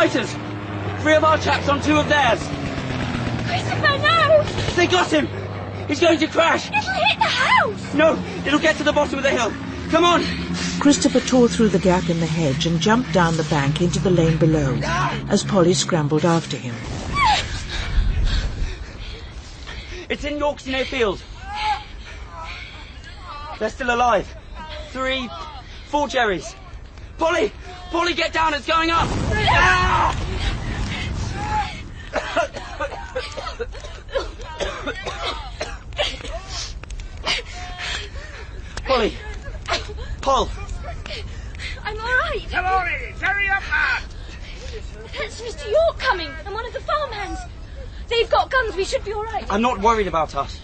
fighters! 3 of our chaps on 2 of theirs. Christopher, no! They got him! He's going to crash! It'll hit the house! No, it'll get to the bottom of the hill. Come on! Christopher tore through the gap in the hedge and jumped down the bank into the lane below, as Polly scrambled after him. It's in York's near field. They're still alive. 3, 4 Jerrys. Polly! Polly, get down, it's going up! Polly! Paul! I'm all right. Come on, Edith, hurry up, man! That's Mr. York coming, and one of the farmhands. They've got guns, we should be all right. I'm not worried about us.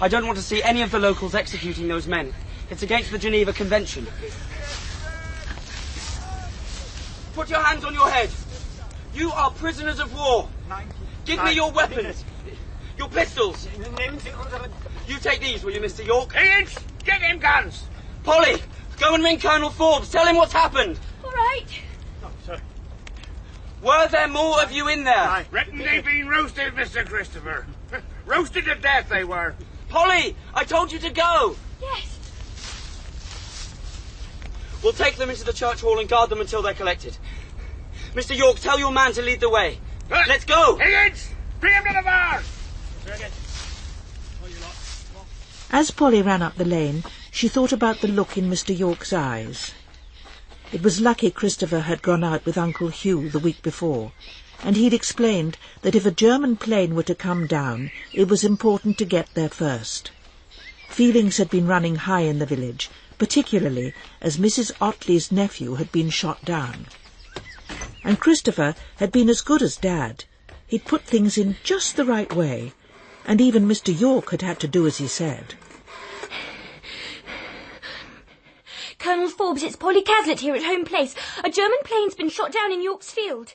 I don't want to see any of the locals executing those men. It's against the Geneva Convention. Put your hands on your head. You are prisoners of war. Give me your weapons. Your pistols. You take these, will you, Mr. York? Higgins, get them guns! Polly, go and ring Colonel Forbes. Tell him what's happened. All right. Oh, sir. Were there more of you in there? I reckon they've been roasted, Mr. Christopher. Roasted to death, they were. Polly, I told you to go. Yes. We'll take them into the church hall and guard them until they're collected. Mr. York, tell your man to lead the way. Let's go! Higgins, bring him to the bar! As Polly ran up the lane, she thought about the look in Mr. York's eyes. It was lucky Christopher had gone out with Uncle Hugh the week before, and he'd explained that if a German plane were to come down, it was important to get there first. Feelings had been running high in the village, particularly as Mrs. Otley's nephew had been shot down. And Christopher had been as good as Dad. He'd put things in just the right way, and even Mr. York had had to do as he said. Colonel Forbes, it's Polly Cazalet here at Home Place. A German plane's been shot down in York's Field.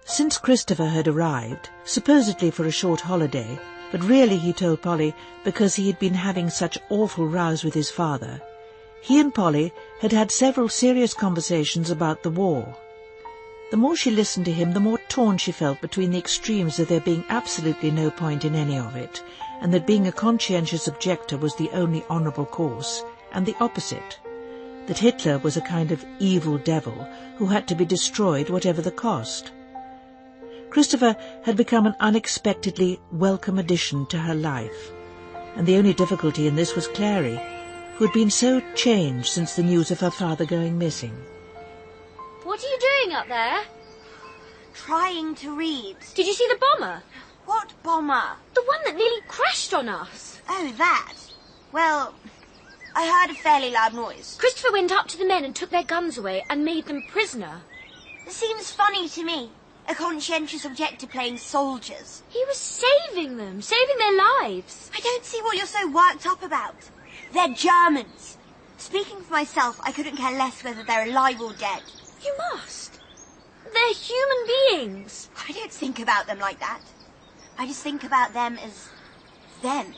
Since Christopher had arrived, supposedly for a short holiday, but really, he told Polly, because he had been having such awful rows with his father, he and Polly had had several serious conversations about the war. The more she listened to him, the more torn she felt between the extremes of there being absolutely no point in any of it, and that being a conscientious objector was the only honourable course, and the opposite, that Hitler was a kind of evil devil who had to be destroyed whatever the cost. Christopher had become an unexpectedly welcome addition to her life, and the only difficulty in this was Clary, who had been so changed since the news of her father going missing. What are you doing up there? Trying to read. Did you see the bomber? What bomber? The one that nearly crashed on us. Oh, that. Well, I heard a fairly loud noise. Christopher went up to the men and took their guns away and made them prisoner. It seems funny to me. A conscientious objector playing soldiers. He was saving them, saving their lives. I don't see what you're so worked up about. They're Germans. Speaking for myself, I couldn't care less whether they're alive or dead. You must. They're human beings. I don't think about them like that. I just think about them as them.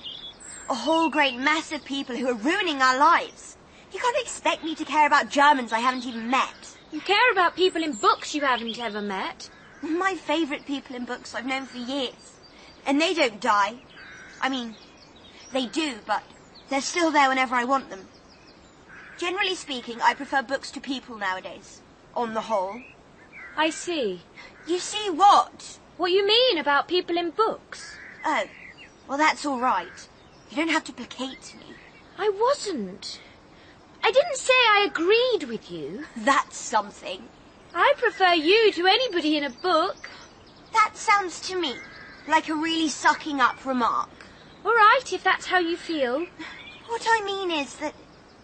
A whole great mass of people who are ruining our lives. You can't expect me to care about Germans I haven't even met. You care about people in books you haven't ever met. My favourite people in books I've known for years. And they don't die. I mean, they do, but they're still there whenever I want them. Generally speaking, I prefer books to people nowadays. On the whole. I see. You see what? What you mean about people in books? Oh, well, that's all right. You don't have to placate me. I wasn't. I didn't say I agreed with you. That's something. I prefer you to anybody in a book. That sounds to me like a really sucking up remark. All right, if that's how you feel. What I mean is that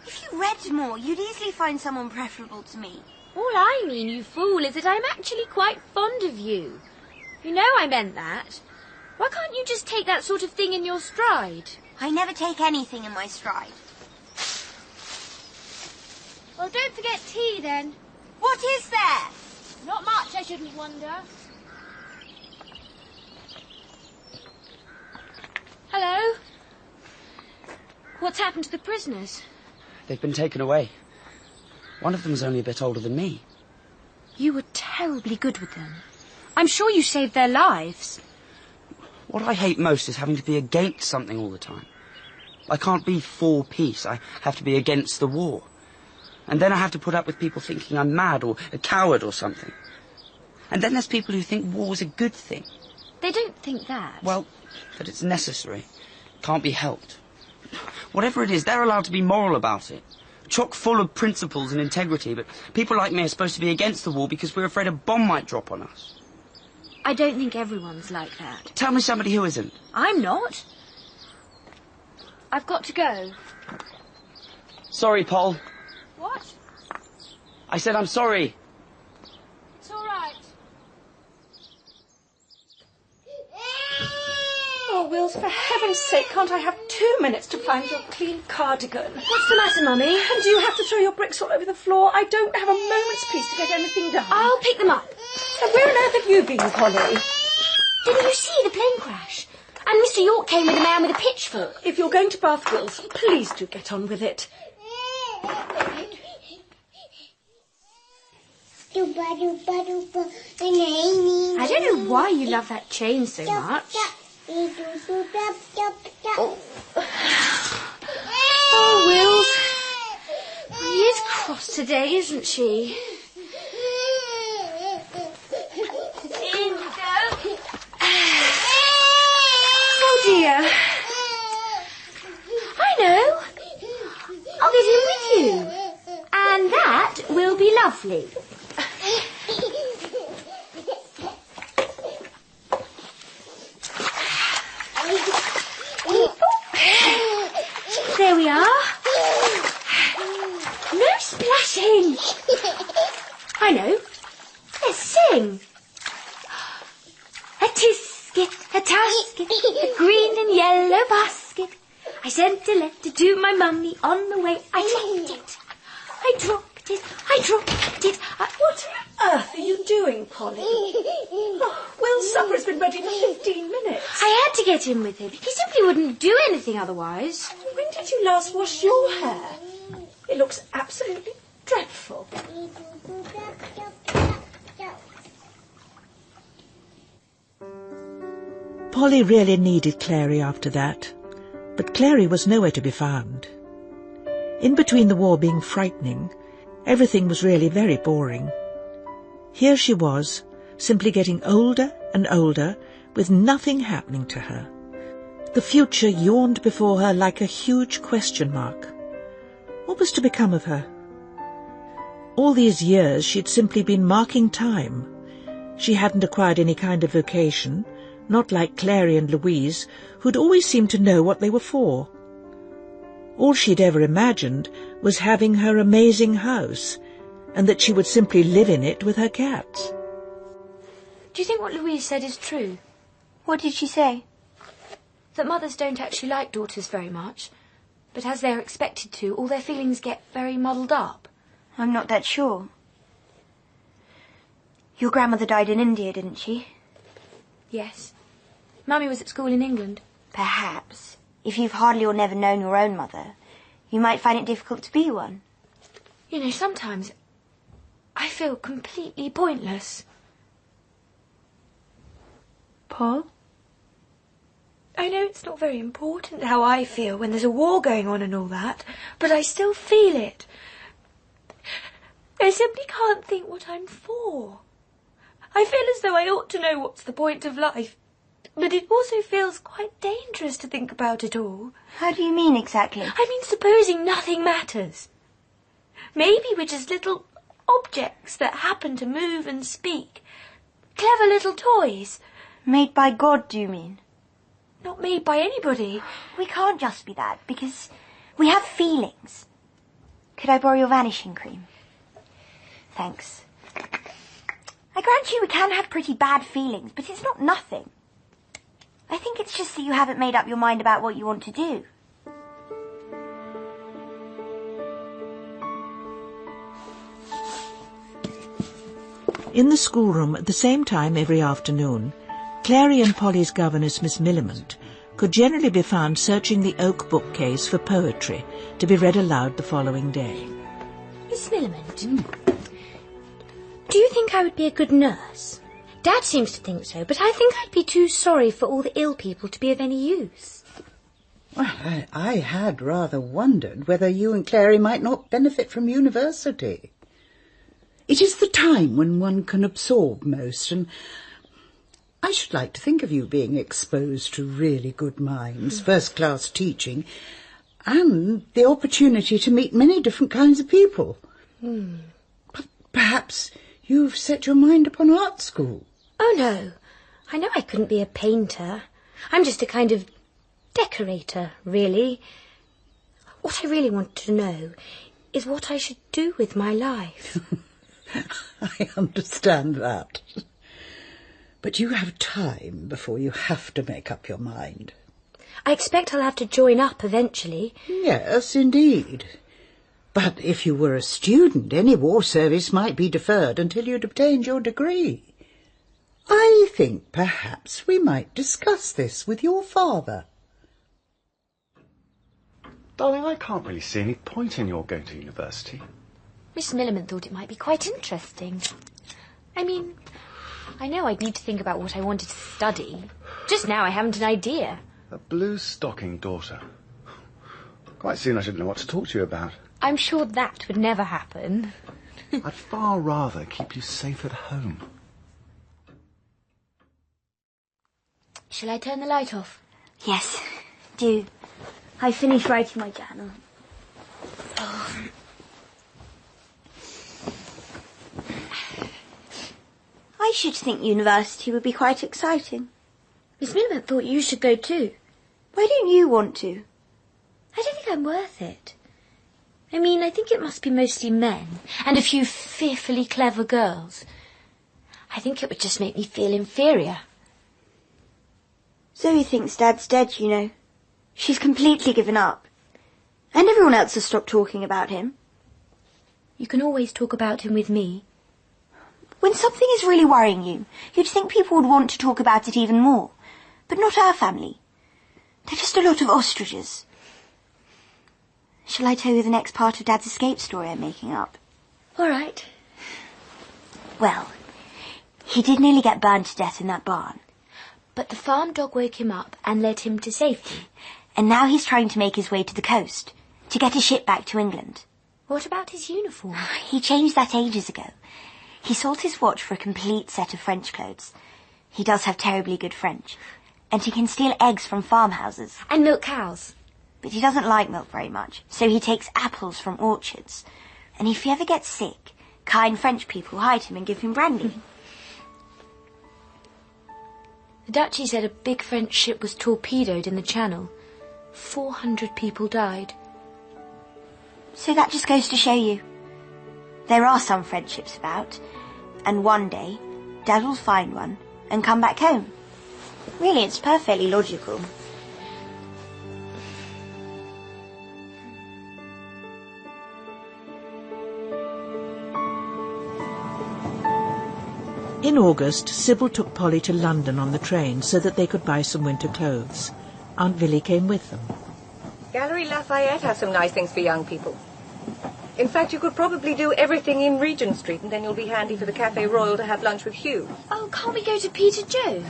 if you read more, you'd easily find someone preferable to me. All I mean, you fool, is that I'm actually quite fond of you. You know I meant that. Why can't you just take that sort of thing in your stride? I never take anything in my stride. Well, don't forget tea, then. What is there? Not much, I shouldn't wonder. Hello? What's happened to the prisoners? They've been taken away. One of them's only a bit older than me. You were terribly good with them. I'm sure you saved their lives. What I hate most is having to be against something all the time. I can't be for peace. I have to be against the war. And then I have to put up with people thinking I'm mad or a coward or something. And then there's people who think war's a good thing. They don't think that. Well, that it's necessary. Can't be helped. Whatever it is, they're allowed to be moral about it. Chock full of principles and integrity, but people like me are supposed to be against the war because we're afraid a bomb might drop on us. I don't think everyone's like that. Tell me somebody who isn't. I'm not. I've got to go. Sorry, Paul. What? I said I'm sorry. It's all right. Oh, Wills, for heaven's sake, can't I have 2 minutes to find your clean cardigan? What's the matter, Mummy? And do you have to throw your bricks all over the floor? I don't have a moment's peace to get anything done. I'll pick them up. And where on earth have you been, Polly? Didn't you see the plane crash? And Mr. York came with a man with a pitchfork. If you're going to Bath, Wills, please do get on with it. I don't know why you love that chain so much. Oh, Wills. She is cross today, isn't she? Oh, dear. I know. I'll get in with you. And that will be lovely. There we are. No splashing. I know. Let's sing. A tisket, a tasket, a green and yellow basket. I sent a letter to my mummy on the way. I dropped it. I dropped it. I dropped it. What on earth are you doing, Polly? Oh, Will's supper has been ready for 15 minutes. I had to get in with him. He simply wouldn't do anything otherwise. When did you last wash your hair? It looks absolutely dreadful. Polly really needed Clary after that, but Clary was nowhere to be found. In between the war being frightening, everything was really very boring. Here she was, simply getting older and older, with nothing happening to her. The future yawned before her like a huge question mark. What was to become of her? All these years she'd simply been marking time. She hadn't acquired any kind of vocation, not like Clary and Louise, who'd always seemed to know what they were for. All she'd ever imagined was having her amazing house, and that she would simply live in it with her cats. Do you think what Louise said is true? What did she say? That mothers don't actually like daughters very much, but as they're expected to, all their feelings get very muddled up. I'm not that sure. Your grandmother died in India, didn't she? Yes. Mummy was at school in England. Perhaps. If you've hardly or never known your own mother, you might find it difficult to be one. You know, sometimes I feel completely pointless. Paul? I know it's not very important how I feel when there's a war going on and all that, but I still feel it. I simply can't think what I'm for. I feel as though I ought to know what's the point of life, but it also feels quite dangerous to think about it all. How do you mean exactly? I mean, supposing nothing matters. Maybe we're just little objects that happen to move and speak. Clever little toys. Made by God, do you mean? Not made by anybody. We can't just be that, because we have feelings. Could I borrow your vanishing cream? Thanks. I grant you we can have pretty bad feelings, but it's not nothing. I think it's just that you haven't made up your mind about what you want to do. In the schoolroom at the same time every afternoon, Clary and Polly's governess, Miss Millamant, could generally be found searching the oak bookcase for poetry to be read aloud the following day. Miss Millamant, Do you think I would be a good nurse? Dad seems to think so, but I think I'd be too sorry for all the ill people to be of any use. Well, I had rather wondered whether you and Clary might not benefit from university. It is the time when one can absorb most, and I should like to think of you being exposed to really good minds, first-class teaching, and the opportunity to meet many different kinds of people. But perhaps you've set your mind upon art school. Oh, no. I know I couldn't be a painter. I'm just a kind of decorator, really. What I really want to know is what I should do with my life. I understand that. But you have time before you have to make up your mind. I expect I'll have to join up eventually. Yes, indeed. But if you were a student, any war service might be deferred until you'd obtained your degree. I think perhaps we might discuss this with your father. Darling, I can't really see any point in your going to university. Miss Millerman thought it might be quite interesting. I mean, I know I'd need to think about what I wanted to study. Just now I haven't an idea. A blue-stocking daughter. Quite soon I should know what to talk to you about. I'm sure that would never happen. I'd far rather keep you safe at home. Shall I turn the light off? Yes, do. I finished writing my journal. I should think university would be quite exciting. Miss Millerman thought you should go too. Why don't you want to? I don't think I'm worth it. I mean, I think it must be mostly men and a few fearfully clever girls. I think it would just make me feel inferior. Zoe thinks Dad's dead, you know. She's completely given up. And everyone else has stopped talking about him. You can always talk about him with me. When something is really worrying you, you'd think people would want to talk about it even more. But not our family. They're just a lot of ostriches. Shall I tell you the next part of Dad's escape story I'm making up? All right. Well, he did nearly get burned to death in that barn. But the farm dog woke him up and led him to safety. And now he's trying to make his way to the coast, to get a ship back to England. What about his uniform? He changed that ages ago. He sold his watch for a complete set of French clothes. He does have terribly good French. And he can steal eggs from farmhouses. And milk cows. But he doesn't like milk very much, so he takes apples from orchards. And if he ever gets sick, kind French people hide him and give him brandy. The Duchy said a big French ship was torpedoed in the Channel. 400 people died. So that just goes to show you. There are some friendships about, and one day Dad will find one and come back home. Really, it's perfectly logical. In August, Sybil took Polly to London on the train so that they could buy some winter clothes. Aunt Villy came with them. Gallery Lafayette has some nice things for young people. In fact, you could probably do everything in Regent Street, and then you'll be handy for the Café Royal to have lunch with Hugh. Oh, can't we go to Peter Joe?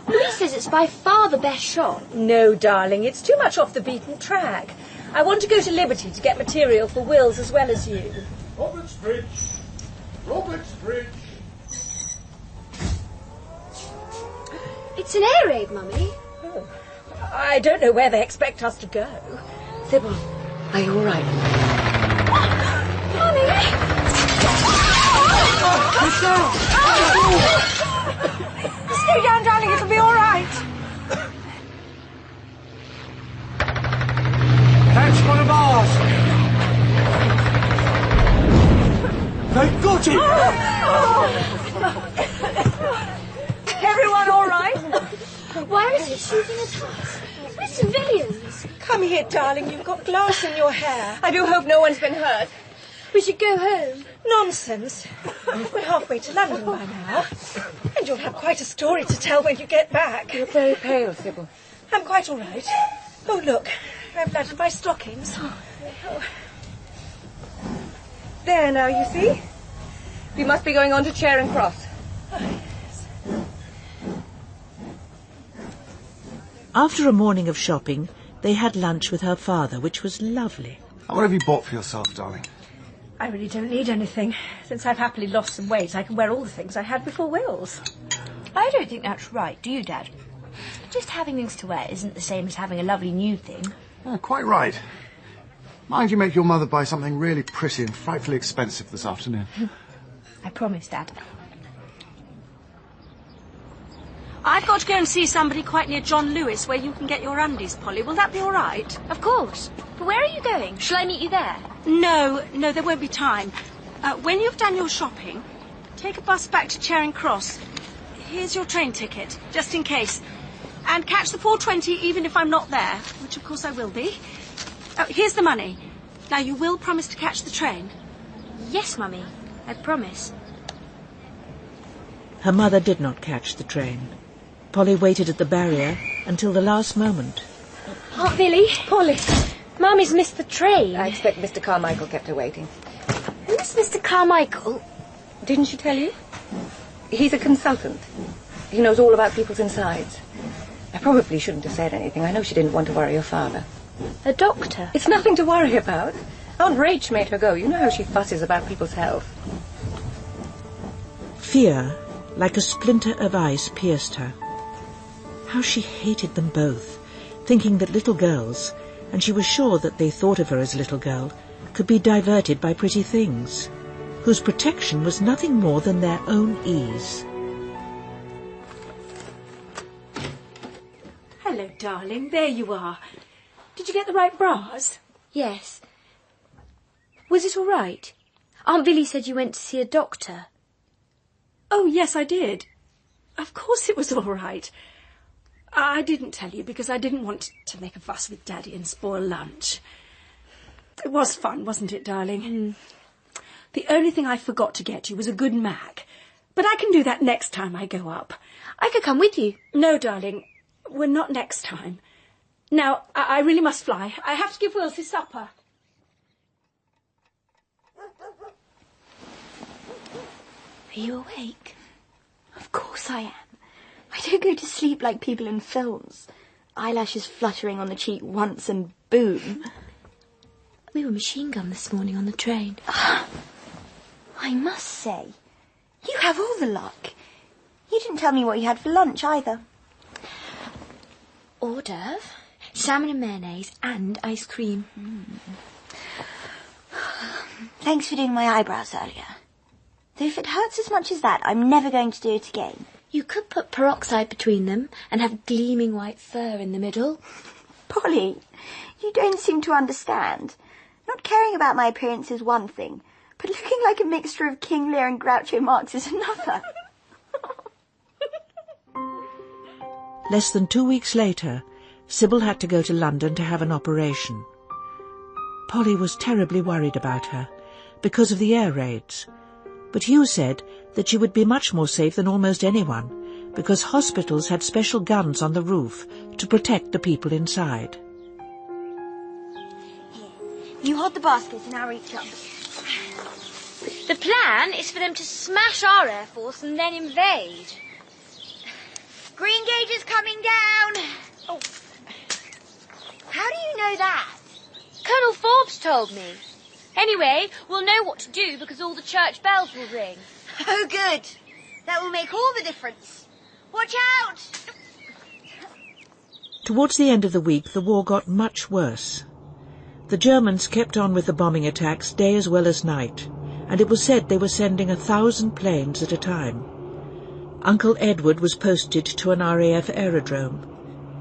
Louise says it's by far the best shop. No, darling, it's too much off the beaten track. I want to go to Liberty to get material for Wills as well as you. Robertsbridge! Robertsbridge! It's an air raid, Mummy. Oh, I don't know where they expect us to go. Sybil, are you all right? Mummy! Stay down, darling, it'll be all right. That's one of ours! They got it! Everyone all right? Why is he shooting at us? It's civilians. Come here, darling, you've got glass in your hair. I do hope no one's been hurt. We should go home. Nonsense. We're halfway to London by now. And you'll have quite a story to tell when you get back. You're very pale, Sybil. I'm quite all right. Oh, look, I've laddered my stockings. Oh. There now, you see? We must be going on to Charing Cross. After a morning of shopping, they had lunch with her father, which was lovely. What have you bought for yourself, darling? I really don't need anything. Since I've happily lost some weight, I can wear all the things I had before Will's. I don't think that's right, do you, Dad? Just having things to wear isn't the same as having a lovely new thing. Oh, quite right. Mind you make your mother buy something really pretty and frightfully expensive this afternoon. I promise, Dad. I've got to go and see somebody quite near John Lewis where you can get your undies, Polly. Will that be all right? Of course. But where are you going? Shall I meet you there? No, there won't be time. When you've done your shopping, take a bus back to Charing Cross. Here's your train ticket, just in case. And catch the 4:20 even if I'm not there, which of course I will be. Here's the money. Now, you will promise to catch the train? Yes, Mummy. I promise. Her mother did not catch the train. Polly waited at the barrier until the last moment. Aunt Billy. Polly. Mummy's missed the train. I expect Mr. Carmichael kept her waiting. Who's Mr. Carmichael? Didn't she tell you? He's a consultant. He knows all about people's insides. I probably shouldn't have said anything. I know she didn't want to worry your father. A doctor? It's nothing to worry about. Aunt Rach made her go. You know how she fusses about people's health. Fear, like a splinter of ice, pierced her. How she hated them both, thinking that little girls, and she was sure that they thought of her as a little girl, could be diverted by pretty things, whose protection was nothing more than their own ease. Hello, darling. There you are. Did you get the right bras? Yes. Was it all right? Aunt Billy said you went to see a doctor. Oh, yes, I did. Of course it was all right. I didn't tell you because I didn't want to make a fuss with Daddy and spoil lunch. It was fun, wasn't it, darling? The only thing I forgot to get you was a good Mac. But I can do that next time I go up. I could come with you. No, darling. We're not next time. Now, I really must fly. I have to give Wills his supper. Are you awake? Of course I am. I don't go to sleep like people in films. Eyelashes fluttering on the cheek once and boom. We were machine gunned this morning on the train. I must say, you have all the luck. You didn't tell me what you had for lunch either. Hors d'oeuvre, salmon and mayonnaise and ice cream. Thanks for doing my eyebrows earlier. Though if it hurts as much as that, I'm never going to do it again. You could put peroxide between them and have gleaming white fur in the middle. Polly, you don't seem to understand. Not caring about my appearance is one thing, but looking like a mixture of King Lear and Groucho Marx is another. Less than 2 weeks later, Sybil had to go to London to have an operation. Polly was terribly worried about her, because of the air raids. But Hugh said that she would be much more safe than almost anyone, because hospitals had special guns on the roof to protect the people inside. Here, you hold the basket and I'll reach up. The plan is for them to smash our Air Force and then invade. Green gauge is coming down. Oh. How do you know that? Colonel Forbes told me. Anyway, we'll know what to do because all the church bells will ring. Oh, good. That will make all the difference. Watch out! Towards the end of the week, the war got much worse. The Germans kept on with the bombing attacks day as well as night, and it was said they were sending 1,000 planes at a time. Uncle Edward was posted to an RAF aerodrome,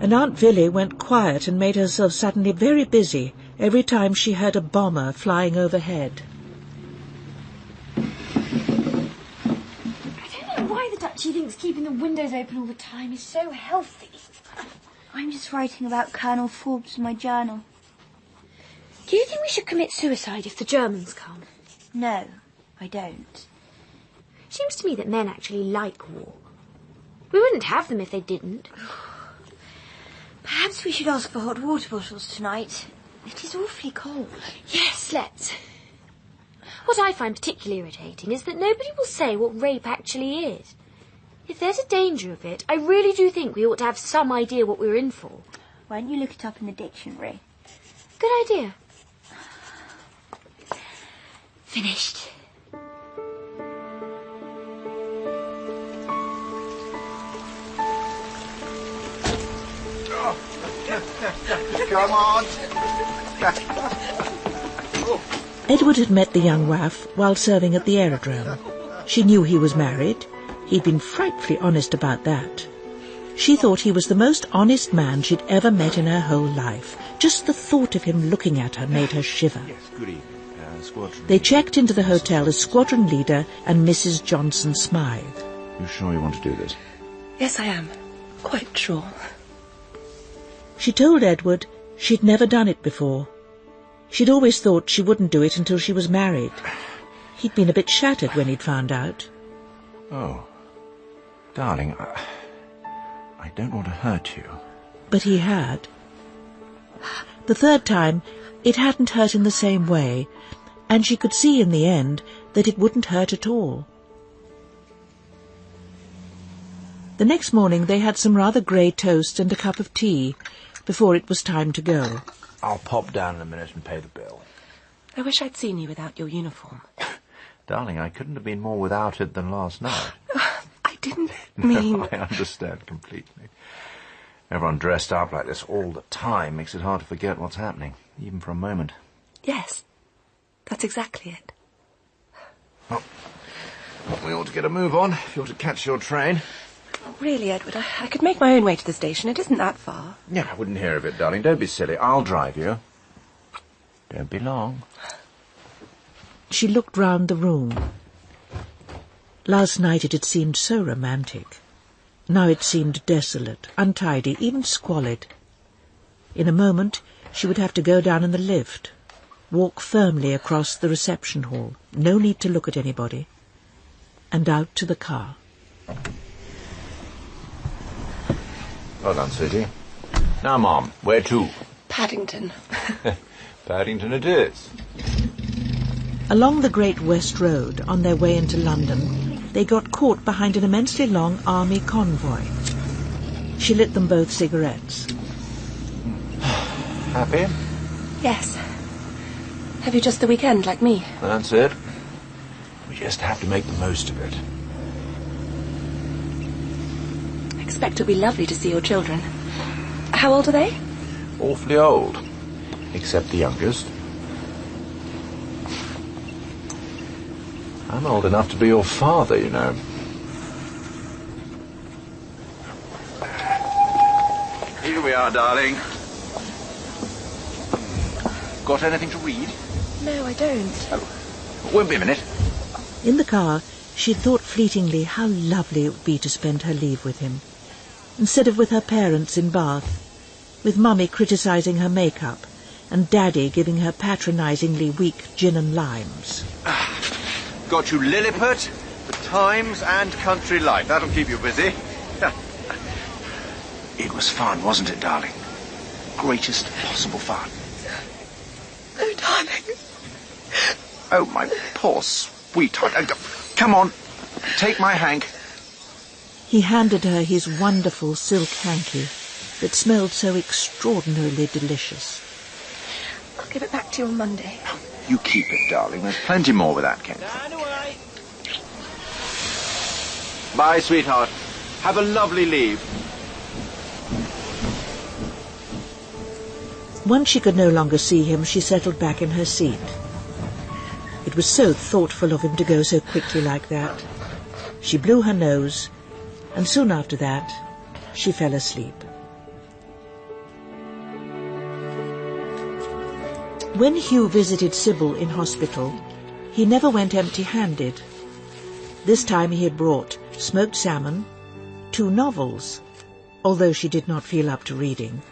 and Aunt Villy went quiet and made herself suddenly very busy every time she heard a bomber flying overhead. I don't know why the Duchy thinks keeping the windows open all the time is so healthy. I'm just writing about Colonel Forbes in my journal. Do you think we should commit suicide if the Germans come? No, I don't. Seems to me that men actually like war. We wouldn't have them if they didn't. Perhaps we should ask for hot water bottles tonight. It is awfully cold. Yes, let's. What I find particularly irritating is that nobody will say what rape actually is. If there's a danger of it, I really do think we ought to have some idea what we're in for. Why don't you look it up in the dictionary? Good idea. Finished. Come on. Edward had met the young waif while serving at the aerodrome. She knew he was married. He'd been frightfully honest about that. She thought he was the most honest man she'd ever met in her whole life. Just the thought of him looking at her made her shiver. Yes, good evening. Squadron. They checked into the hotel as squadron leader and Mrs. Johnson Smythe. You sure you want to do this? Yes, I am. Quite sure. She told Edward she'd never done it before. She'd always thought she wouldn't do it until she was married. He'd been a bit shattered when he'd found out. Oh, darling, I don't want to hurt you. But he had. The third time, it hadn't hurt in the same way, and she could see in the end that it wouldn't hurt at all. The next morning they had some rather grey toast and a cup of tea before it was time to go. I'll pop down in a minute and pay the bill. I wish I'd seen you without your uniform. Darling, I couldn't have been more without it than last night. I didn't mean... No, I understand completely. Everyone dressed up like this all the time makes it hard to forget what's happening, even for a moment. Yes, that's exactly it. Well, we ought to get a move on if you ought to catch your train. Really, Edward, I could make my own way to the station. It isn't that far. Yeah, I wouldn't hear of it, darling. Don't be silly. I'll drive you. Don't be long. She looked round the room. Last night it had seemed so romantic. Now it seemed desolate, untidy, even squalid. In a moment she would have to go down in the lift, walk firmly across the reception hall, no need to look at anybody, and out to the car. Well done, sweetie. Now, Mom, where to? Paddington. Paddington it is. Along the Great West Road, on their way into London, they got caught behind an immensely long army convoy. She lit them both cigarettes. Happy? Yes. Have you just the weekend, like me? That's it. We just have to make the most of it. I expect it'll be lovely to see your children. How old are they? Awfully old. Except the youngest. I'm old enough to be your father, you know. Here we are, darling. Got anything to read? No, I don't. Oh, won't be a minute. In the car, she'd thought fleetingly how lovely it would be to spend her leave with him, instead of with her parents in Bath, with Mummy criticising her makeup, and Daddy giving her patronisingly weak gin and limes. Got you Lilliput, The Times and Country Life. That'll keep you busy. It was fun, wasn't it, darling? Greatest possible fun. Oh, darling. Oh, my poor sweetheart. Come on, take my hank. He handed her his wonderful silk hanky that smelled so extraordinarily delicious. I'll give it back to you on Monday. You keep it, darling. There's plenty more where that came from. Bye, sweetheart. Have a lovely leave. Once she could no longer see him, she settled back in her seat. It was so thoughtful of him to go so quickly like that. She blew her nose, and soon after that, she fell asleep. When Hugh visited Sybil in hospital, he never went empty-handed. This time he had brought smoked salmon, 2 novels, although she did not feel up to reading,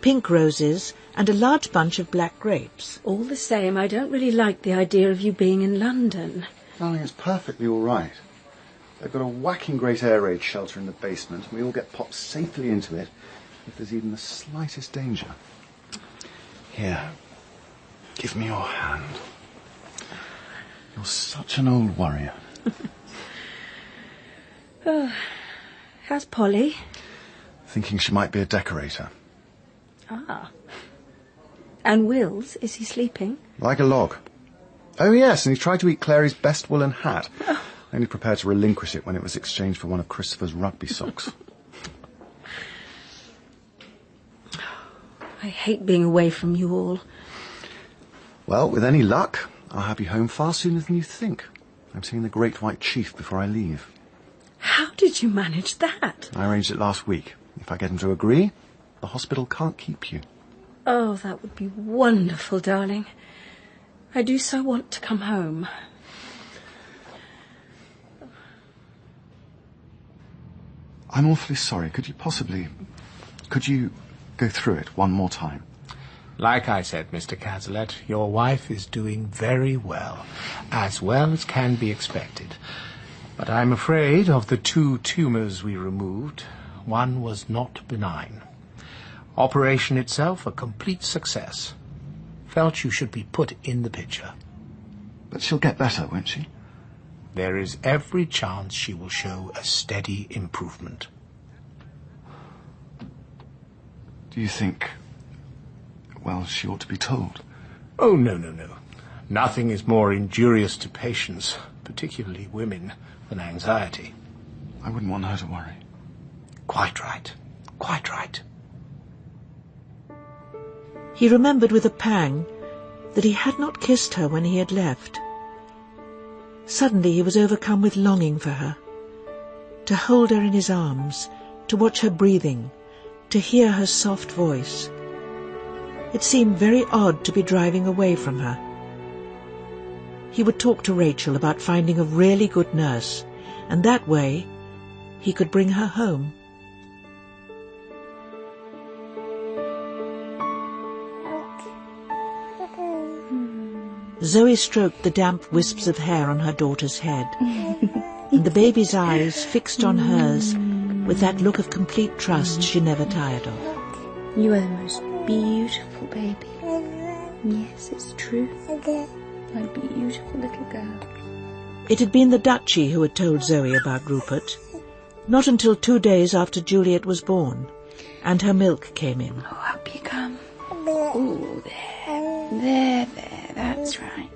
pink roses, and a large bunch of black grapes. All the same, I don't really like the idea of you being in London. Darling, it's perfectly all right. They've got a whacking great air raid shelter in the basement, and we all get popped safely into it if there's even the slightest danger. Here, give me your hand. You're such an old warrior. How's Polly? Thinking she might be a decorator. Ah. And Wills, is he sleeping? Like a log. Oh, yes, and he tried to eat Clary's best woolen hat. Only prepared to relinquish it when it was exchanged for one of Christopher's rugby socks. I hate being away from you all. Well, with any luck, I'll have you home far sooner than you think. I'm seeing the Great White Chief before I leave. How did you manage that? I arranged it last week. If I get him to agree, the hospital can't keep you. Oh, that would be wonderful, darling. I do so want to come home. I'm awfully sorry. Could you go through it one more time? Like I said, Mr. Cazalet, your wife is doing very well as can be expected. But I'm afraid of the 2 tumours we removed, one was not benign. Operation itself a complete success. Felt you should be put in the picture. But she'll get better, won't she? There is every chance she will show a steady improvement. Do you think, well, she ought to be told? Oh, no. Nothing is more injurious to patients, particularly women, than anxiety. I wouldn't want her to worry. Quite right. He remembered with a pang that he had not kissed her when he had left. Suddenly he was overcome with longing for her, to hold her in his arms, to watch her breathing, to hear her soft voice. It seemed very odd to be driving away from her. He would talk to Rachel about finding a really good nurse, and that way he could bring her home. Zoe stroked the damp wisps of hair on her daughter's head, and the baby's eyes fixed on hers with that look of complete trust she never tired of. You are the most beautiful baby. Yes, it's true. My beautiful little girl. It had been the Duchy who had told Zoe about Rupert, not until 2 days after Juliet was born, and her milk came in. Oh, up you come. Oh, there, that's right.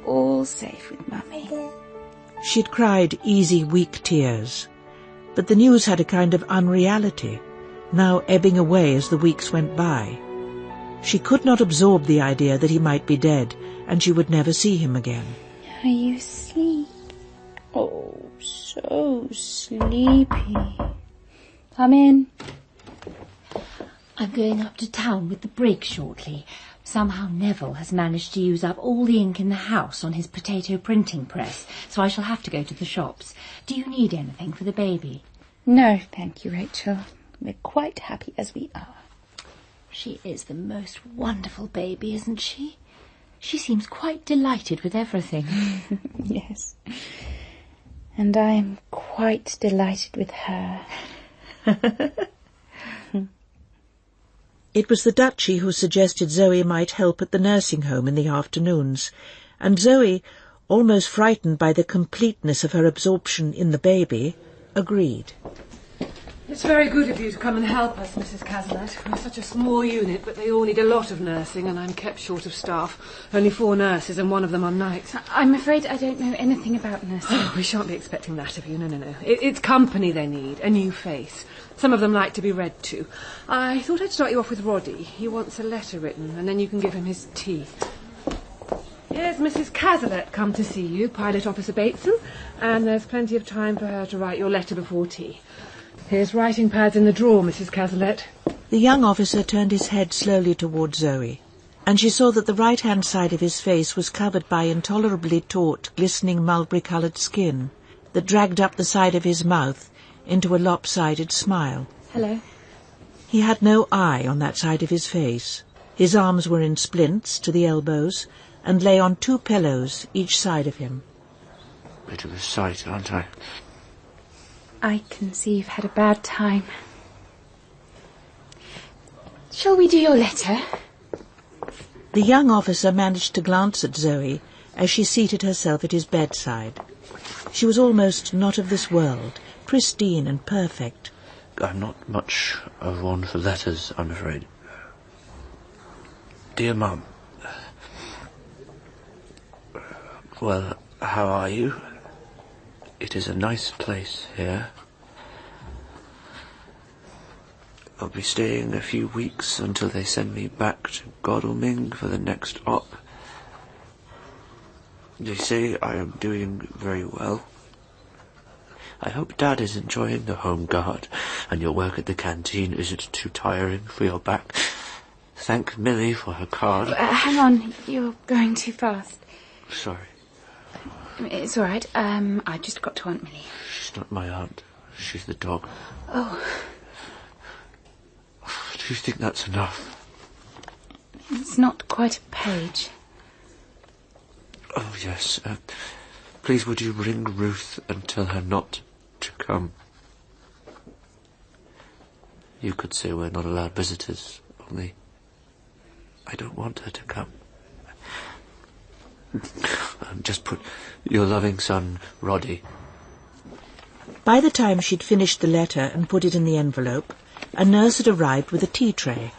All safe with Mummy. She'd cried easy, weak tears, but the news had a kind of unreality, now ebbing away as the weeks went by. She could not absorb the idea that he might be dead, and she would never see him again. Are you asleep? Oh, so sleepy. Come in. I'm going up to town with the brig shortly. Somehow Neville has managed to use up all the ink in the house on his potato printing press, so I shall have to go to the shops. Do you need anything for the baby? No, thank you, Rachel. We're quite happy as we are. She is the most wonderful baby, isn't she? She seems quite delighted with everything. Yes. And I am quite delighted with her. It was the Duchy who suggested Zoe might help at the nursing home in the afternoons, and Zoe, almost frightened by the completeness of her absorption in the baby, agreed. It's very good of you to come and help us, Mrs. Cazalet. We're such a small unit, but they all need a lot of nursing, and I'm kept short of staff. Only 4 nurses, and one of them on nights. I'm afraid I don't know anything about nursing. Oh, we shan't be expecting that of you. No. It's company they need, a new face. Some of them like to be read to. I thought I'd start you off with Roddy. He wants a letter written, and then you can give him his tea. Here's Mrs. Cazalet come to see you, Pilot Officer Bateson, and there's plenty of time for her to write your letter before tea. Here's writing pads in the drawer, Mrs. Cazalet. The young officer turned his head slowly toward Zoe, and she saw that the right-hand side of his face was covered by intolerably taut, glistening mulberry-coloured skin that dragged up the side of his mouth into a lopsided smile. Hello. He had no eye on that side of his face. His arms were in splints to the elbows and lay on 2 pillows each side of him. Bit of a sight, aren't I? I can see you've had a bad time. Shall we do your letter? The young officer managed to glance at Zoe as she seated herself at his bedside. She was almost not of this world, pristine and perfect. I'm not much of one for letters, I'm afraid. Dear Mum. Well, how are you? It is a nice place here. I'll be staying a few weeks until they send me back to Godalming for the next op. They say I am doing very well. I hope Dad is enjoying the home guard, and your work at the canteen isn't too tiring for your back. Thank Millie for her card. Hang on, you're going too fast. Sorry. It's all right. I just got to Aunt Millie. She's not my aunt. She's the dog. Oh. Do you think that's enough? It's not quite a page. Oh, yes. Please, would you ring Ruth and tell her not to come? You could say we're not allowed visitors, only I don't want her to come. Just put your loving son, Roddy. By the time she'd finished the letter and put it in the envelope, a nurse had arrived with a tea tray.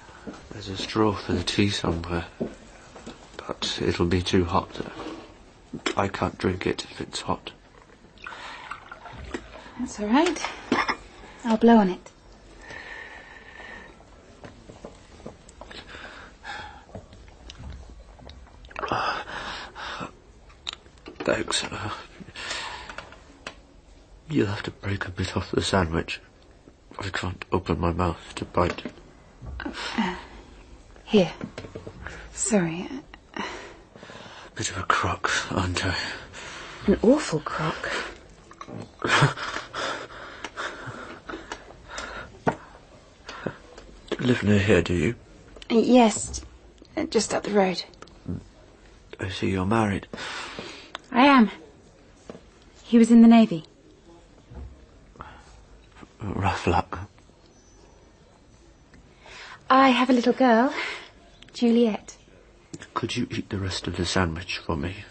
There's a straw for the tea somewhere, but it'll be too hot. I can't drink it if it's hot. That's all right. I'll blow on it. Thanks. You'll have to break a bit off the sandwich. I can't open my mouth to bite. Here. Sorry. Bit of a crock, aren't I? An awful crock. You live near here, do you? Yes, just up the road. I see you're married. I am. He was in the Navy. Rough luck. I have a little girl, Juliet. Could you eat the rest of the sandwich for me?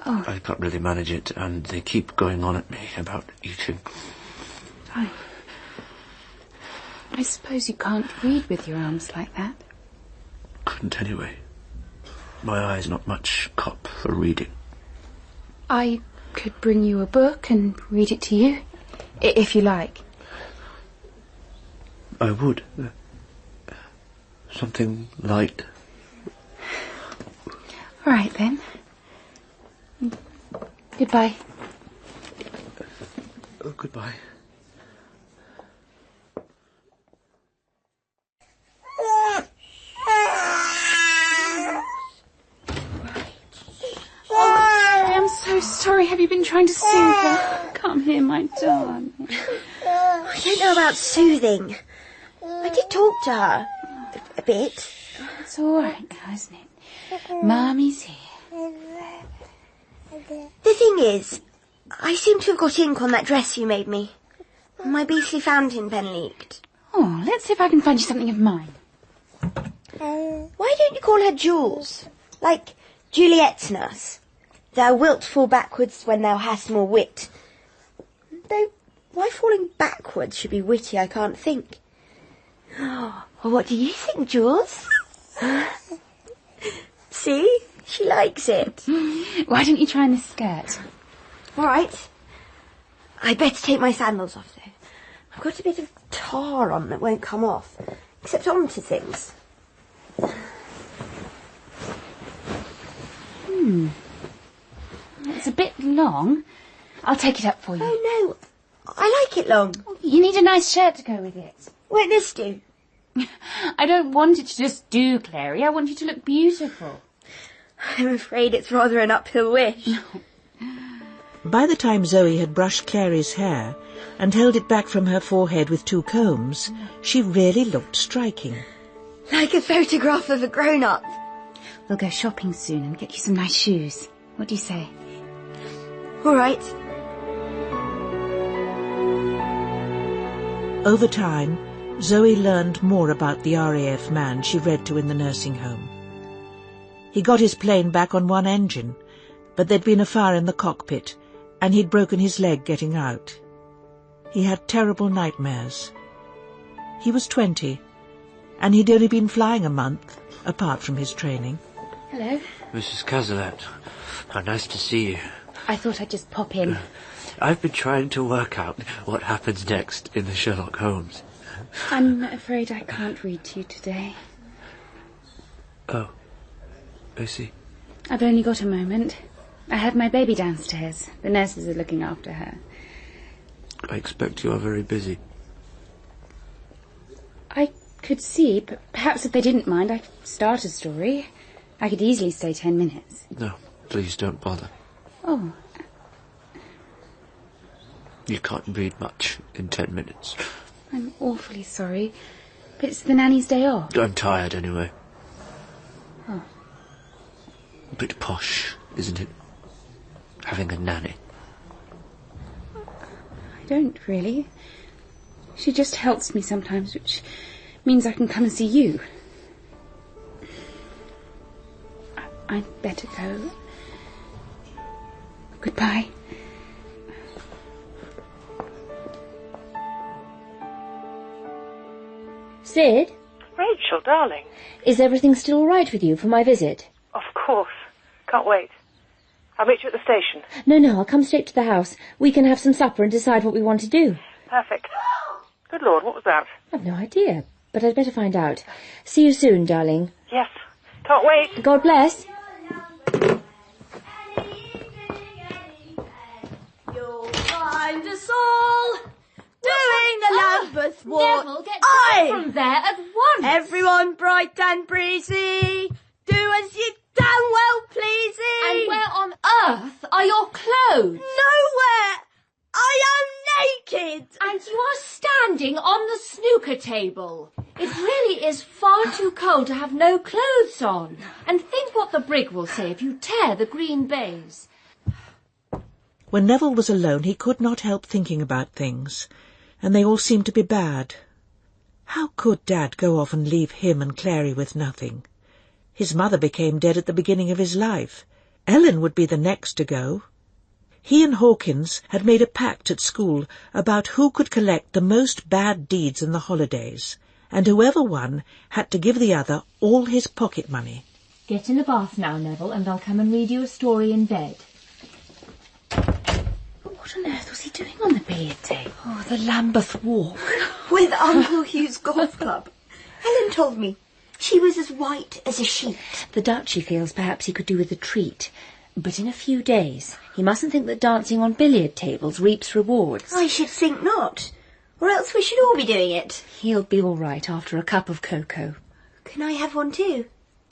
Oh. I can't really manage it, and they keep going on at me about eating. I suppose you can't read with your arms like that. Couldn't anyway. My eye's not much cop for reading. I could bring you a book and read it to you, if you like. I would. Something light. All right, then. Goodbye. Oh, goodbye. I am so sorry. Have you been trying to soothe her? Come here, my darling. I don't know about soothing. I did talk to her. A bit. It's all right now, isn't it? Mummy's here. The thing is, I seem to have got ink on that dress you made me. My beastly fountain pen leaked. Oh, let's see if I can find you something of mine. Why don't you call her Jules? Like Juliet's nurse. Thou wilt fall backwards when thou hast more wit. Though, why falling backwards should be witty, I can't think. Oh, well, what do you think, Jules? See? She likes it. Why don't you try in this skirt? All right. I'd better take my sandals off, though. I've got a bit of tar on that won't come off, except onto things. It's a bit long. I'll take it up for you. Oh, no. I like it long. You need a nice shirt to go with it. Won't this do? I don't want it to just do, Clary. I want you to look beautiful. I'm afraid it's rather an uphill wish. By the time Zoe had brushed Clary's hair and held it back from her forehead with 2 combs, she really looked striking. Like a photograph of a grown-up. We'll go shopping soon and get you some nice shoes. What do you say? All right. Over time, Zoe learned more about the RAF man she read to in the nursing home. He got his plane back on one engine, but there'd been a fire in the cockpit, and he'd broken his leg getting out. He had terrible nightmares. He was 20, and he'd only been flying a month, apart from his training. Hello. Mrs. Cazalet, how nice to see you. I thought I'd just pop in. I've been trying to work out what happens next in the Sherlock Holmes. I'm afraid I can't read to you today. Oh, I see. I've only got a moment. I have my baby downstairs. The nurses are looking after her. I expect you are very busy. I could see, but perhaps if they didn't mind, I could start a story. I could easily stay 10 minutes. No, please don't bother. Oh. You can't read much in 10 minutes. I'm awfully sorry, but it's the nanny's day off. I'm tired anyway. Oh. A bit posh, isn't it? Having a nanny. I don't really. She just helps me sometimes, which means I can come and see you. I'd better go. Goodbye. Sid? Rachel, darling. Is everything still all right with you for my visit? Of course. Can't wait. I'll meet you at the station. No, I'll come straight to the house. We can have some supper and decide what we want to do. Perfect. Good Lord, what was that? I've no idea, but I'd better find out. See you soon, darling. Yes. Can't wait. God bless. You'll find us all doing the Lambert walk. Neville, get down from there at once. Everyone bright and breezy, do as you damn well pleasy. And where on earth are your clothes? Nowhere. I am naked. And you are standing on the snooker table. It really is far too cold to have no clothes on. And think what the brig will say if you tear the green baize. When Neville was alone, he could not help thinking about things, and they all seemed to be bad. How could Dad go off and leave him and Clary with nothing? His mother became dead at the beginning of his life. Ellen would be the next to go. He and Hawkins had made a pact at school about who could collect the most bad deeds in the holidays, and whoever won had to give the other all his pocket money. Get in the bath now, Neville, and I'll come and read you a story in bed. What on earth was he doing on the billiard table? Oh, the Lambeth walk. With Uncle Hugh's golf club. Helen told me she was as white as a sheet. The Dutch, he feels, perhaps he could do with a treat. But in a few days, he mustn't think that dancing on billiard tables reaps rewards. I should think not. Or else we should all be doing it. He'll be all right after a cup of cocoa. Can I have one too?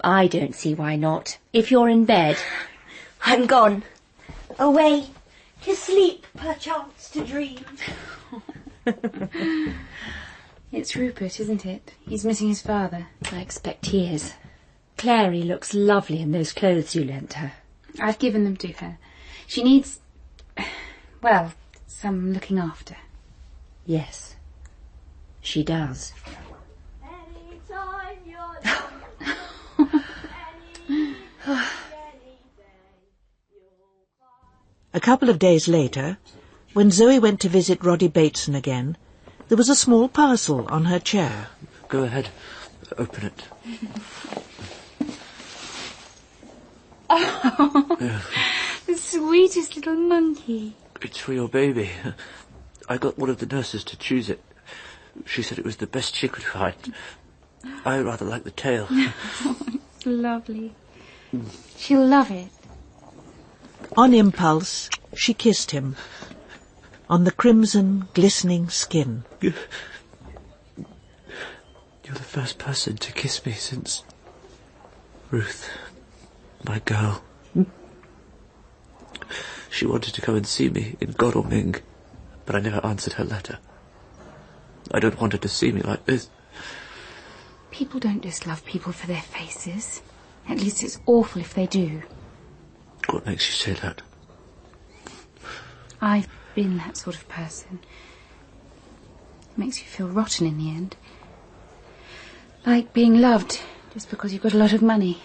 I don't see why not. If you're in bed. I'm gone. Away. To sleep, perchance to dream. It's Rupert, isn't it? He's missing his father. I expect he is. Clary looks lovely in those clothes you lent her. I've given them to her. She needs, well, some looking after. Yes, she does. Anytime you're A couple of days later, when Zoe went to visit Roddy Bateson again, there was a small parcel on her chair. Go ahead. Open it. Oh, the sweetest little monkey. It's for your baby. I got one of the nurses to choose it. She said it was the best she could find. I rather like the tail. Oh, it's lovely. She'll love it. On impulse, she kissed him on the crimson, glistening skin. You're the first person to kiss me since Ruth, my girl. She wanted to come and see me in Godalming, but I never answered her letter. I don't want her to see me like this. People don't just love people for their faces. At least it's awful if they do. What makes you say that? I've been that sort of person. It makes you feel rotten in the end. Like being loved just because you've got a lot of money.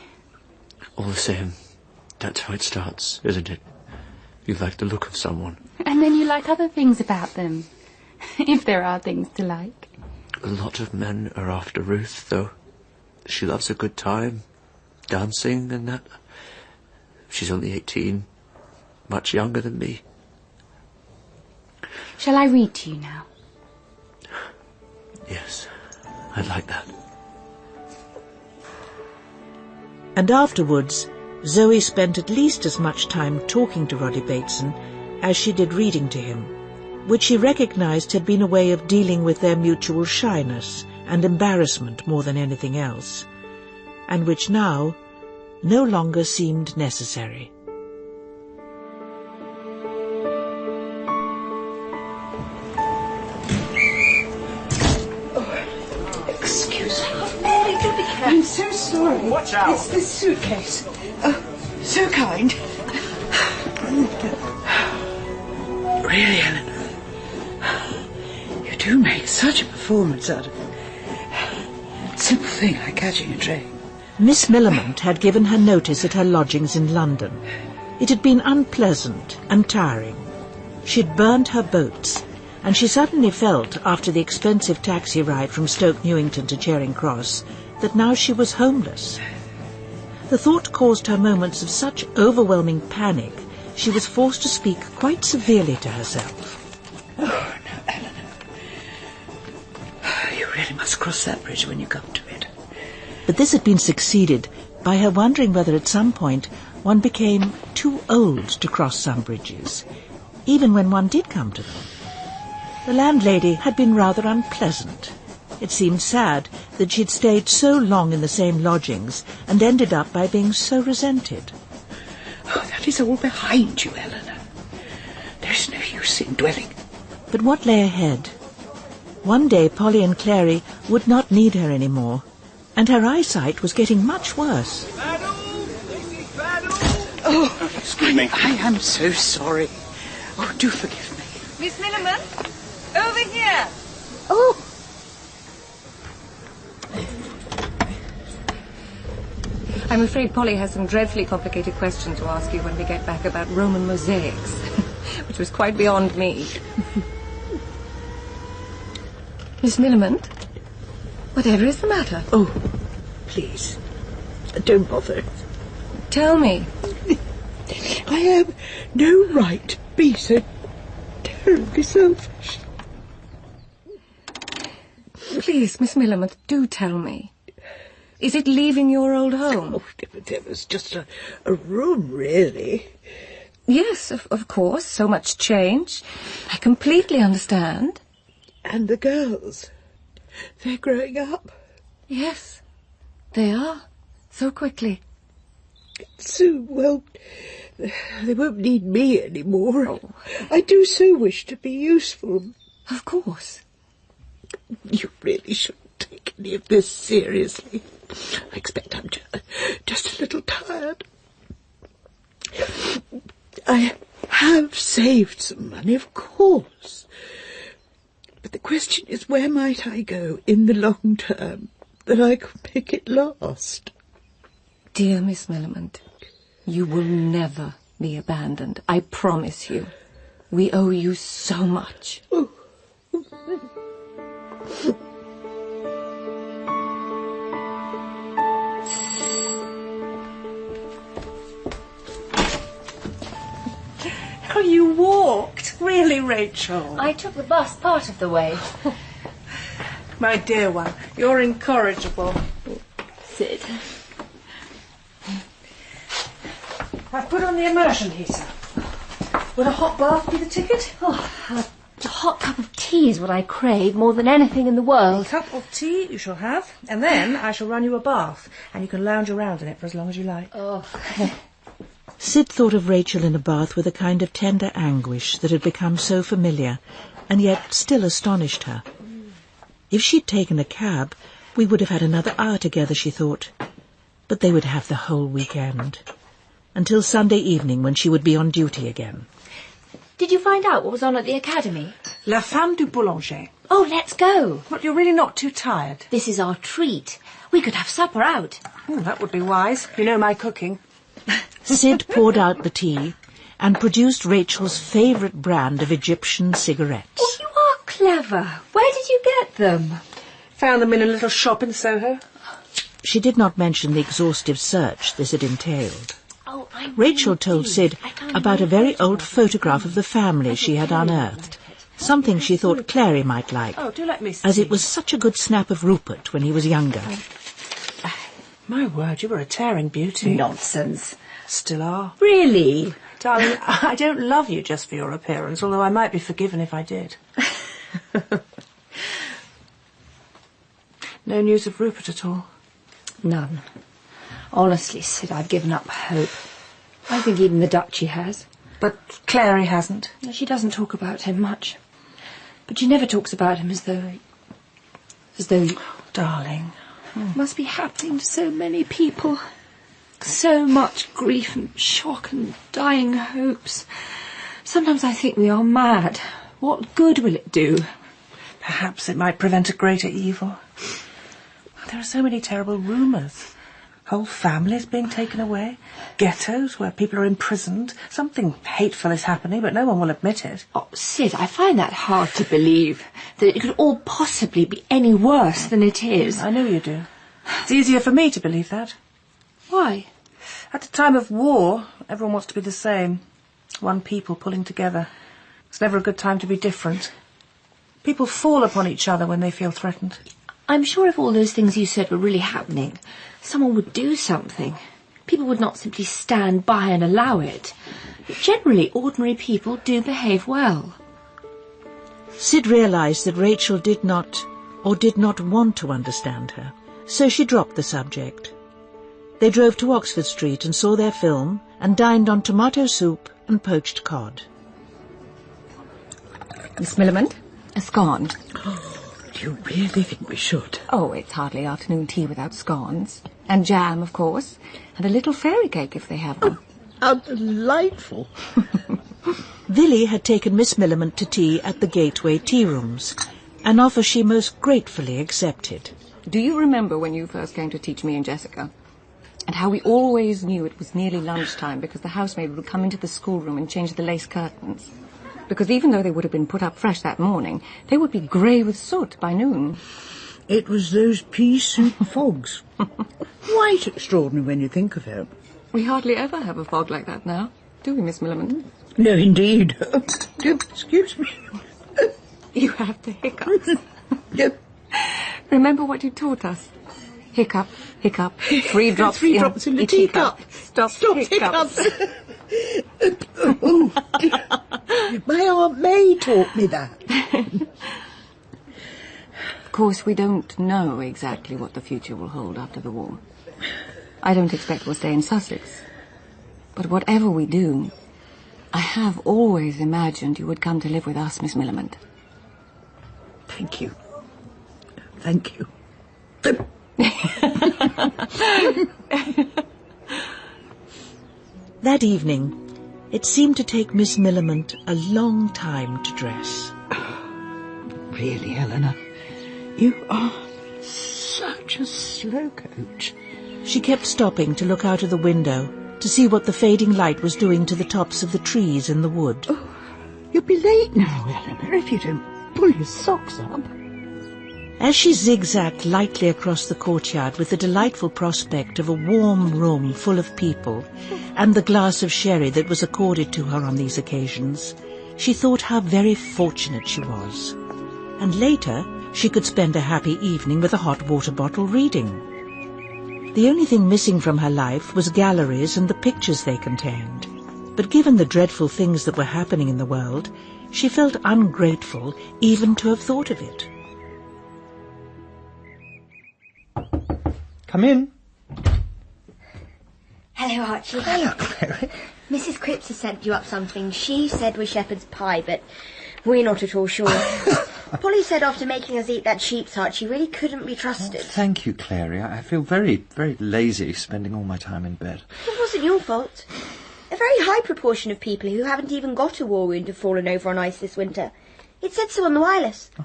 All the same, That's how it starts, isn't it? You like the look of someone. And then you like other things about them. If there are things to like. A lot of men are after Ruth, though. She loves a good time, dancing and that. She's only 18, much younger than me. Shall I read to you now? Yes, I'd like that. And afterwards, Zoe spent at least as much time talking to Roddy Bateson as she did reading to him, which she recognised had been a way of dealing with their mutual shyness and embarrassment more than anything else, and which now no longer seemed necessary. Excuse me. I'm so sorry. Watch out. It's this suitcase. So kind. Really, Eleanor, you do make such a performance out of a simple thing like catching a train. Miss Millamant had given her notice at her lodgings in London. It had been unpleasant and tiring. She'd burned her boats, and she suddenly felt, after the expensive taxi ride from Stoke Newington to Charing Cross, that now she was homeless. The thought caused her moments of such overwhelming panic, she was forced to speak quite severely to herself. Oh, no, Eleanor. You really must cross that bridge when you come to it. But this had been succeeded by her wondering whether at some point one became too old to cross some bridges, even when one did come to them. The landlady had been rather unpleasant. It seemed sad that she'd stayed so long in the same lodgings and ended up by being so resented. Oh, that is all behind you, Eleanor. There is no use in dwelling. But what lay ahead? One day Polly and Clary would not need her any more, and her eyesight was getting much worse. Oh, excuse me. I am so sorry. Oh, do forgive me. Miss Millamant, over here. Oh. I'm afraid Polly has some dreadfully complicated questions to ask you when we get back about Roman mosaics, which was quite beyond me. Miss Millamant, whatever is the matter? Oh, please, don't bother. Tell me. I have no right to be so terribly selfish. Please, Miss Millamant, do tell me. Is it leaving your old home? Oh, there was just a room, really. Yes, of course, so much change. I completely understand. And the girls, they're growing up. Yes, they are, so quickly. Soon, well, they won't need me anymore. Oh. I do so wish to be useful. Of course. You really shouldn't take any of this seriously. I expect I'm just a little tired. I have saved some money, of course. But the question is, where might I go in the long term that I could make it last? Dear Miss Millamant, you will never be abandoned. I promise you. We owe you so much. Oh. Oh, you walked. Really, Rachel? I took the bus part of the way. My dear one, you're incorrigible. Sit. I've put on the immersion heater. Would a hot bath be the ticket? Oh, a hot cup of tea is what I crave more than anything in the world. A cup of tea you shall have, and then I shall run you a bath, and you can lounge around in it for as long as you like. Oh. Sid thought of Rachel in a bath with a kind of tender anguish that had become so familiar, and yet still astonished her. If she'd taken a cab, we would have had another hour together, she thought. But they would have the whole weekend. Until Sunday evening, when she would be on duty again. Did you find out what was on at the academy? La Femme du Boulanger. Oh, let's go. But you're really not too tired? This is our treat. We could have supper out. Oh, that would be wise. You know my cooking. Sid poured out the tea and produced Rachel's favourite brand of Egyptian cigarettes. Oh, you are clever. Where did you get them? Found them in a little shop in Soho. She did not mention the exhaustive search this had entailed. Oh, Rachel told Sid about a very old photograph of the family she had unearthed, something she thought Clary might like, Oh, do let me see. as it was such a good snap of Rupert when he was younger. My word, you were a tearing beauty. Nonsense. Still are. Really? Darling, I don't love you just for your appearance, although I might be forgiven if I did. No news of Rupert at all? None. Honestly, Sid, I've given up hope. I think even the Duchy has. But Clary hasn't. She doesn't talk about him much. But she never talks about him as though... Darling. Must be happening to so many people. So much grief and shock and dying hopes. Sometimes I think we are mad. What good will it do? Perhaps it might prevent a greater evil. There are so many terrible rumours. Whole families being taken away. Ghettos where people are imprisoned. Something hateful is happening, but no one will admit it. Oh, Sid, I find that hard to believe. That it could all possibly be any worse than it is. I know you do. It's easier for me to believe that. Why? At a time of war, everyone wants to be the same. One people pulling together. It's never a good time to be different. People fall upon each other when they feel threatened. I'm sure if all those things you said were really happening, someone would do something. People would not simply stand by and allow it. Generally, ordinary people do behave well. Sid realised that Rachel did not want to understand her, so she dropped the subject. They drove to Oxford Street and saw their film and dined on tomato soup and poached cod. Miss Millamant, a scone. Do you really think we should? Oh, it's hardly afternoon tea without scones. And jam, of course. And a little fairy cake if they have one. How delightful. Villy had taken Miss Millamant to tea at the Gateway Tea Rooms, an offer she most gratefully accepted. Do you remember when you first came to teach me and Jessica? And how we always knew it was nearly lunchtime because the housemaid would come into the schoolroom and change the lace curtains? Because even though they would have been put up fresh that morning, they would be grey with soot by noon. It was those pea soup fogs. Quite extraordinary when you think of it. We hardly ever have a fog like that now, do we, Miss Millamant? No, indeed. Excuse me. You have the hiccups. Remember what you taught us? Hiccup, hiccup, 3 drops, Three drops in the teacup. Stop hiccups. Oh, my Aunt May taught me that. Of course, we don't know exactly what the future will hold after the war. I don't expect we'll stay in Sussex. But whatever we do, I have always imagined you would come to live with us, Miss Millamant. Thank you. Thank you. That evening, it seemed to take Miss Millamant a long time to dress. Really, Eleanor, you are such a slow coach. She kept stopping to look out of the window to see what the fading light was doing to the tops of the trees in the wood. Oh, you'll be late now, Eleanor, if you don't pull your socks up. As she zigzagged lightly across the courtyard with the delightful prospect of a warm room full of people and the glass of sherry that was accorded to her on these occasions, she thought how very fortunate she was. And later she could spend a happy evening with a hot water bottle reading. The only thing missing from her life was galleries and the pictures they contained. But given the dreadful things that were happening in the world, she felt ungrateful even to have thought of it. Come in. Hello, Archie. Hello, Clary. Mrs. Cripps has sent you up something she said was shepherd's pie, but we're not at all sure. Polly said after making us eat that sheep's heart, she really couldn't be trusted. Thank you, Clary. I feel very, very lazy spending all my time in bed. It wasn't your fault. A very high proportion of people who haven't even got a war wound have fallen over on ice this winter. It said so on the wireless. Oh.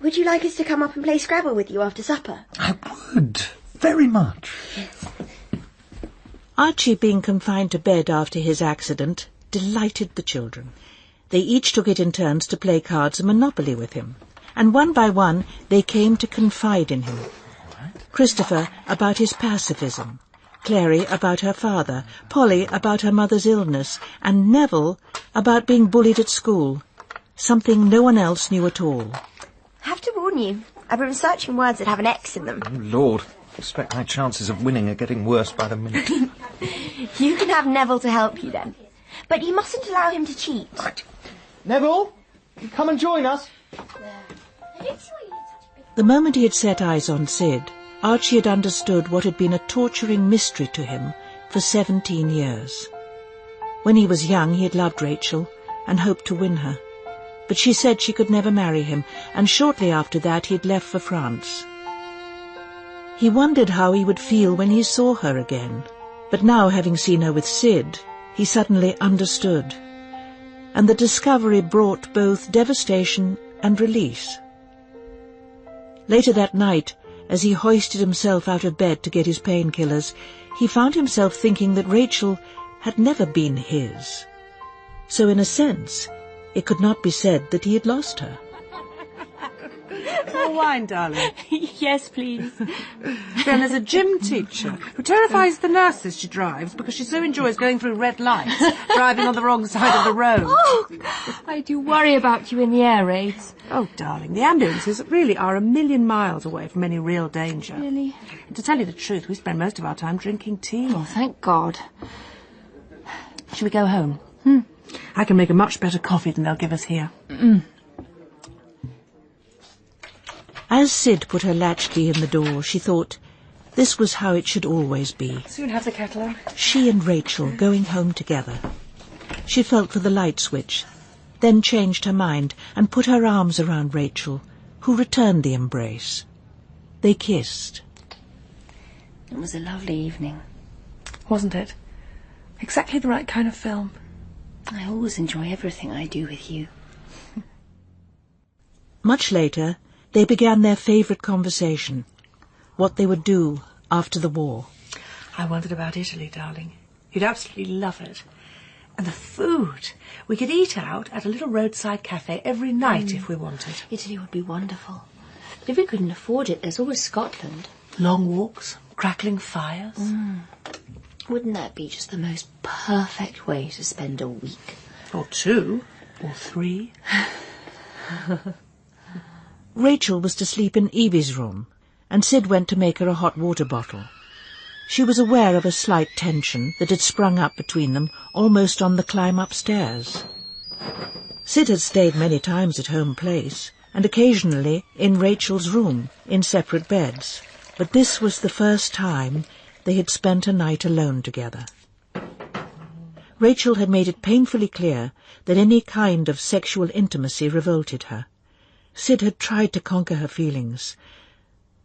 Would you like us to come up and play Scrabble with you after supper? I would. Very much. Yes. Archie, being confined to bed after his accident, delighted the children. They each took it in turns to play cards and Monopoly with him, and one by one they came to confide in him. Christopher about his pacifism, Clary about her father, Polly about her mother's illness, and Neville about being bullied at school, something no one else knew at all. I have to warn you, I've been researching words that have an X in them. Oh, Lord, I expect my chances of winning are getting worse by the minute. You can have Neville to help you then, but you mustn't allow him to cheat. Right. Neville, come and join us. The moment he had set eyes on Sid, Archie had understood what had been a torturing mystery to him for 17 years. When he was young, he had loved Rachel and hoped to win her. But she said she could never marry him, and shortly after that he had left for France. He wondered how he would feel when he saw her again, but now, having seen her with Sid, he suddenly understood. And the discovery brought both devastation and release. Later that night, as he hoisted himself out of bed to get his painkillers, he found himself thinking that Rachel had never been his. So in a sense, it could not be said that he had lost her. More wine, darling. Yes, please. Then there's a gym teacher who terrifies the nurses she drives because she so enjoys going through red lights, driving on the wrong side of the road. Oh, I do worry about you in the air raids. Oh, darling, the ambulances really are 1,000,000 miles away from any real danger. Really? And to tell you the truth, we spend most of our time drinking tea. Oh, thank God. Shall we go home? I can make a much better coffee than they'll give us here. As Sid put her latchkey in the door, she thought, this was how it should always be. Soon have the kettle on. She and Rachel going home together. She felt for the light switch, then changed her mind and put her arms around Rachel, who returned the embrace. They kissed. It was a lovely evening. Wasn't it? Exactly the right kind of film. I always enjoy everything I do with you. Much later, they began their favourite conversation, what they would do after the war. I wondered about Italy, darling. You'd absolutely love it. And the food. We could eat out at a little roadside cafe every night if we wanted. Italy would be wonderful. But if we couldn't afford it, there's always Scotland. Long walks, crackling fires. Wouldn't that be just the most perfect way to spend a week? Or 2, or 3. Rachel was to sleep in Evie's room, and Sid went to make her a hot water bottle. She was aware of a slight tension that had sprung up between them almost on the climb upstairs. Sid had stayed many times at Home Place, and occasionally in Rachel's room, in separate beds, but this was the first time they had spent a night alone together. Rachel had made it painfully clear that any kind of sexual intimacy revolted her. Sid had tried to conquer her feelings,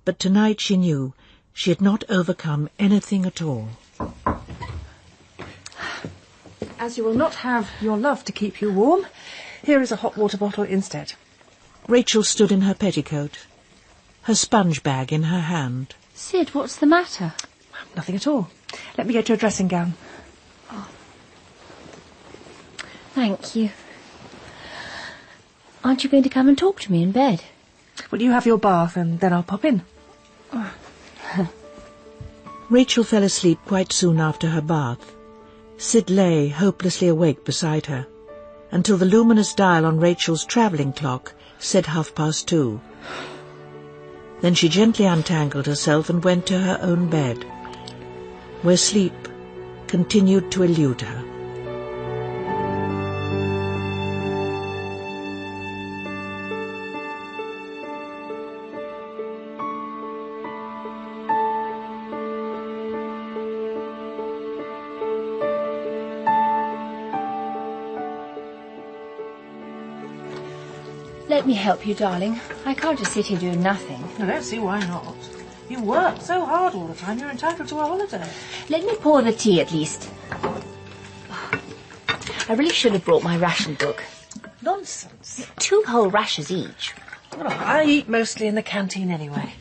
but tonight she knew she had not overcome anything at all. As you will not have your love to keep you warm, here is a hot water bottle instead. Rachel stood in her petticoat, her sponge bag in her hand. Sid, what's the matter? Nothing at all. Let me get your dressing gown. Oh. Thank you. Aren't you going to come and talk to me in bed? Will you have your bath and then I'll pop in? Rachel fell asleep quite soon after her bath. Sid lay hopelessly awake beside her, until the luminous dial on Rachel's travelling clock said 2:30. Then she gently untangled herself and went to her own bed, where sleep continued to elude her. Let me help you, darling. I can't just sit here doing nothing. I don't see why not. You work so hard all the time, you're entitled to a holiday. Let me pour the tea at least. I really should have brought my ration book. Nonsense. 2 whole rashers each. Well, I eat mostly in the canteen anyway.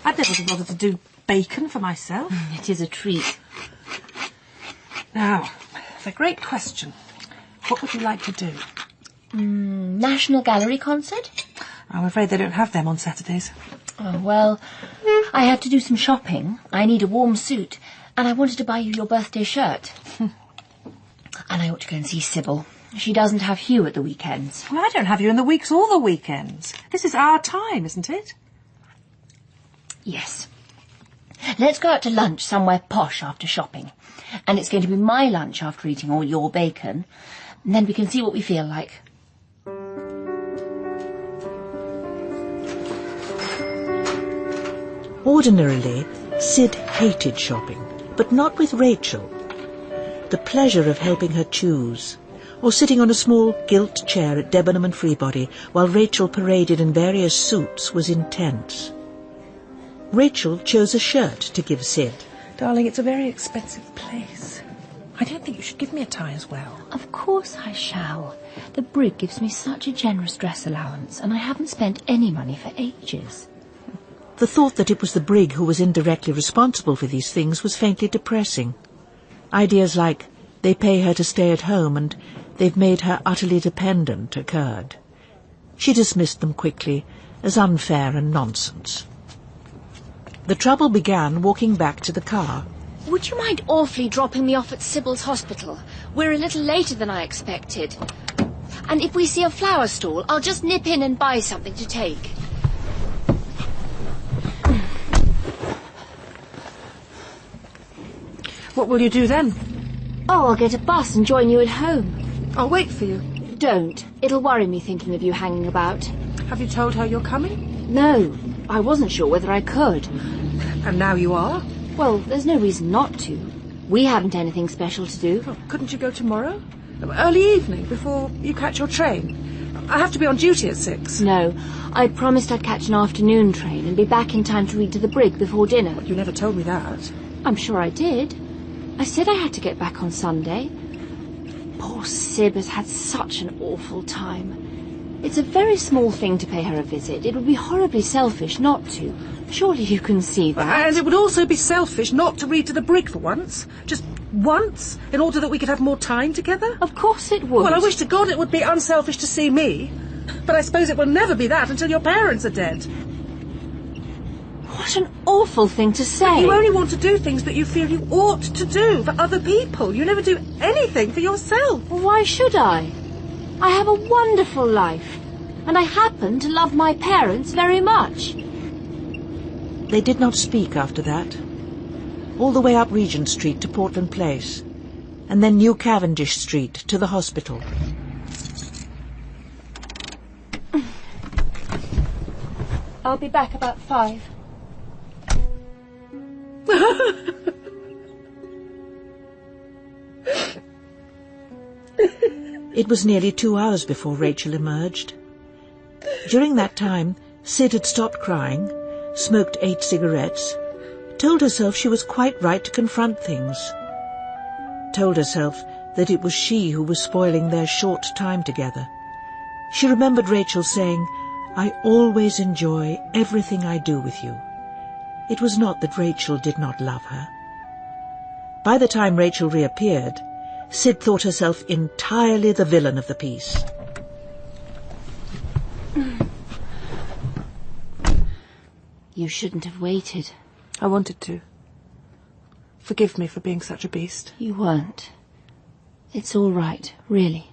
I'd never bother to do bacon for myself. It is a treat. Now, the great question. What would you like to do? National Gallery concert? I'm afraid they don't have them on Saturdays. Oh, well, I have to do some shopping. I need a warm suit, and I wanted to buy you your birthday shirt. And I ought to go and see Sybil. She doesn't have Hugh at the weekends. Well, I don't have you in the weeks or the weekends. This is our time, isn't it? Yes. Let's go out to lunch somewhere posh after shopping. And it's going to be my lunch after eating all your bacon. And then we can see what we feel like. Ordinarily, Sid hated shopping, but not with Rachel. The pleasure of helping her choose, or sitting on a small gilt chair at Debenham and Freebody while Rachel paraded in various suits was intense. Rachel chose a shirt to give Sid. Darling, it's a very expensive place. I don't think you should give me a tie as well. Of course I shall. The Brig gives me such a generous dress allowance, and I haven't spent any money for ages. The thought that it was the Brig who was indirectly responsible for these things was faintly depressing. Ideas like, they pay her to stay at home and they've made her utterly dependent occurred. She dismissed them quickly as unfair and nonsense. The trouble began walking back to the car. Would you mind awfully dropping me off at Sybil's hospital? We're a little later than I expected. And if we see a flower stall, I'll just nip in and buy something to take. What will you do then? Oh, I'll get a bus and join you at home. I'll wait for you. Don't. It'll worry me thinking of you hanging about. Have you told her you're coming? No. I wasn't sure whether I could. And now you are? Well, there's no reason not to. We haven't anything special to do. Oh, couldn't you go tomorrow? Early evening, before you catch your train? I have to be on duty at 6. No. I promised I'd catch an afternoon train and be back in time to read to the Brig before dinner. You never told me that. I'm sure I did. I said I had to get back on Sunday. Poor Syb has had such an awful time. It's a very small thing to pay her a visit. It would be horribly selfish not to. Surely you can see that. And it would also be selfish not to read to the Brig for once. Just once, in order that we could have more time together? Of course it would. Well, I wish to God it would be unselfish to see me. But I suppose it will never be that until your parents are dead. What an awful thing to say. But you only want to do things that you feel you ought to do for other people. You never do anything for yourself. Well, why should I? I have a wonderful life. And I happen to love my parents very much. They did not speak after that. All the way up Regent Street to Portland Place, and then New Cavendish Street to the hospital. I'll be back about 5. It was nearly 2 hours before Rachel emerged. During that time, Sid had stopped crying, smoked 8 cigarettes, told herself she was quite right to confront things, told herself that it was she who was spoiling their short time together. She remembered Rachel saying, "I always enjoy everything I do with you." It was not that Rachel did not love her. By the time Rachel reappeared, Sid thought herself entirely the villain of the piece. You shouldn't have waited. I wanted to. Forgive me for being such a beast. You weren't. It's all right, really.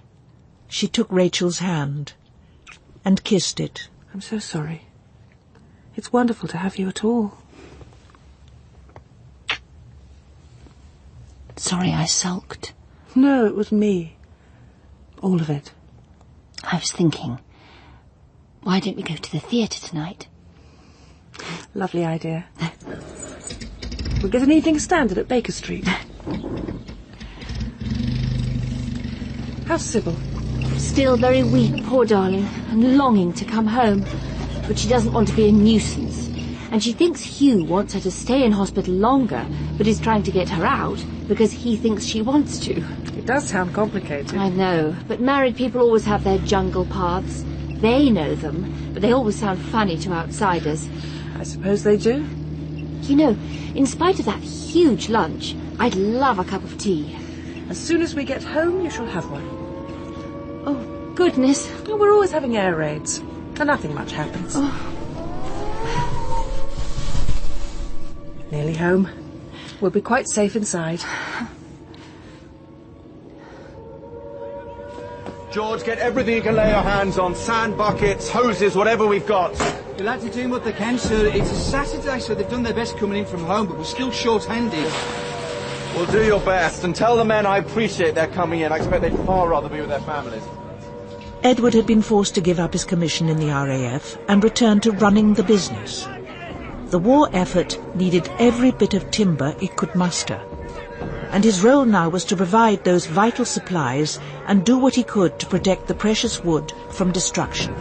She took Rachel's hand and kissed it. I'm so sorry. It's wonderful to have you at all. Sorry I sulked. No, it was me. All of it. I was thinking, why don't we go to the theatre tonight? Lovely idea. We'll get an evening standard at Baker Street. How's Sybil? Still very weak, poor darling, and longing to come home. But she doesn't want to be a nuisance. And she thinks Hugh wants her to stay in hospital longer, but is trying to get her out because he thinks she wants to. It does sound complicated. I know, but married people always have their jungle paths. They know them, but they always sound funny to outsiders. I suppose they do. You know, in spite of that huge lunch, I'd love a cup of tea. As soon as we get home, you shall have one. Oh, goodness. Oh, we're always having air raids, and nothing much happens. Oh. Nearly home. We'll be quite safe inside. George, get everything you can lay your hands on. Sand buckets, hoses, whatever we've got. The lads are doing what they can, sir. It's a Saturday, so they've done their best coming in from home, but we're still short-handed. Well, do your best, and tell the men I appreciate their coming in. I expect they'd far rather be with their families. Edward had been forced to give up his commission in the RAF and return to running the business. The war effort needed every bit of timber it could muster, and his role now was to provide those vital supplies and do what he could to protect the precious wood from destruction.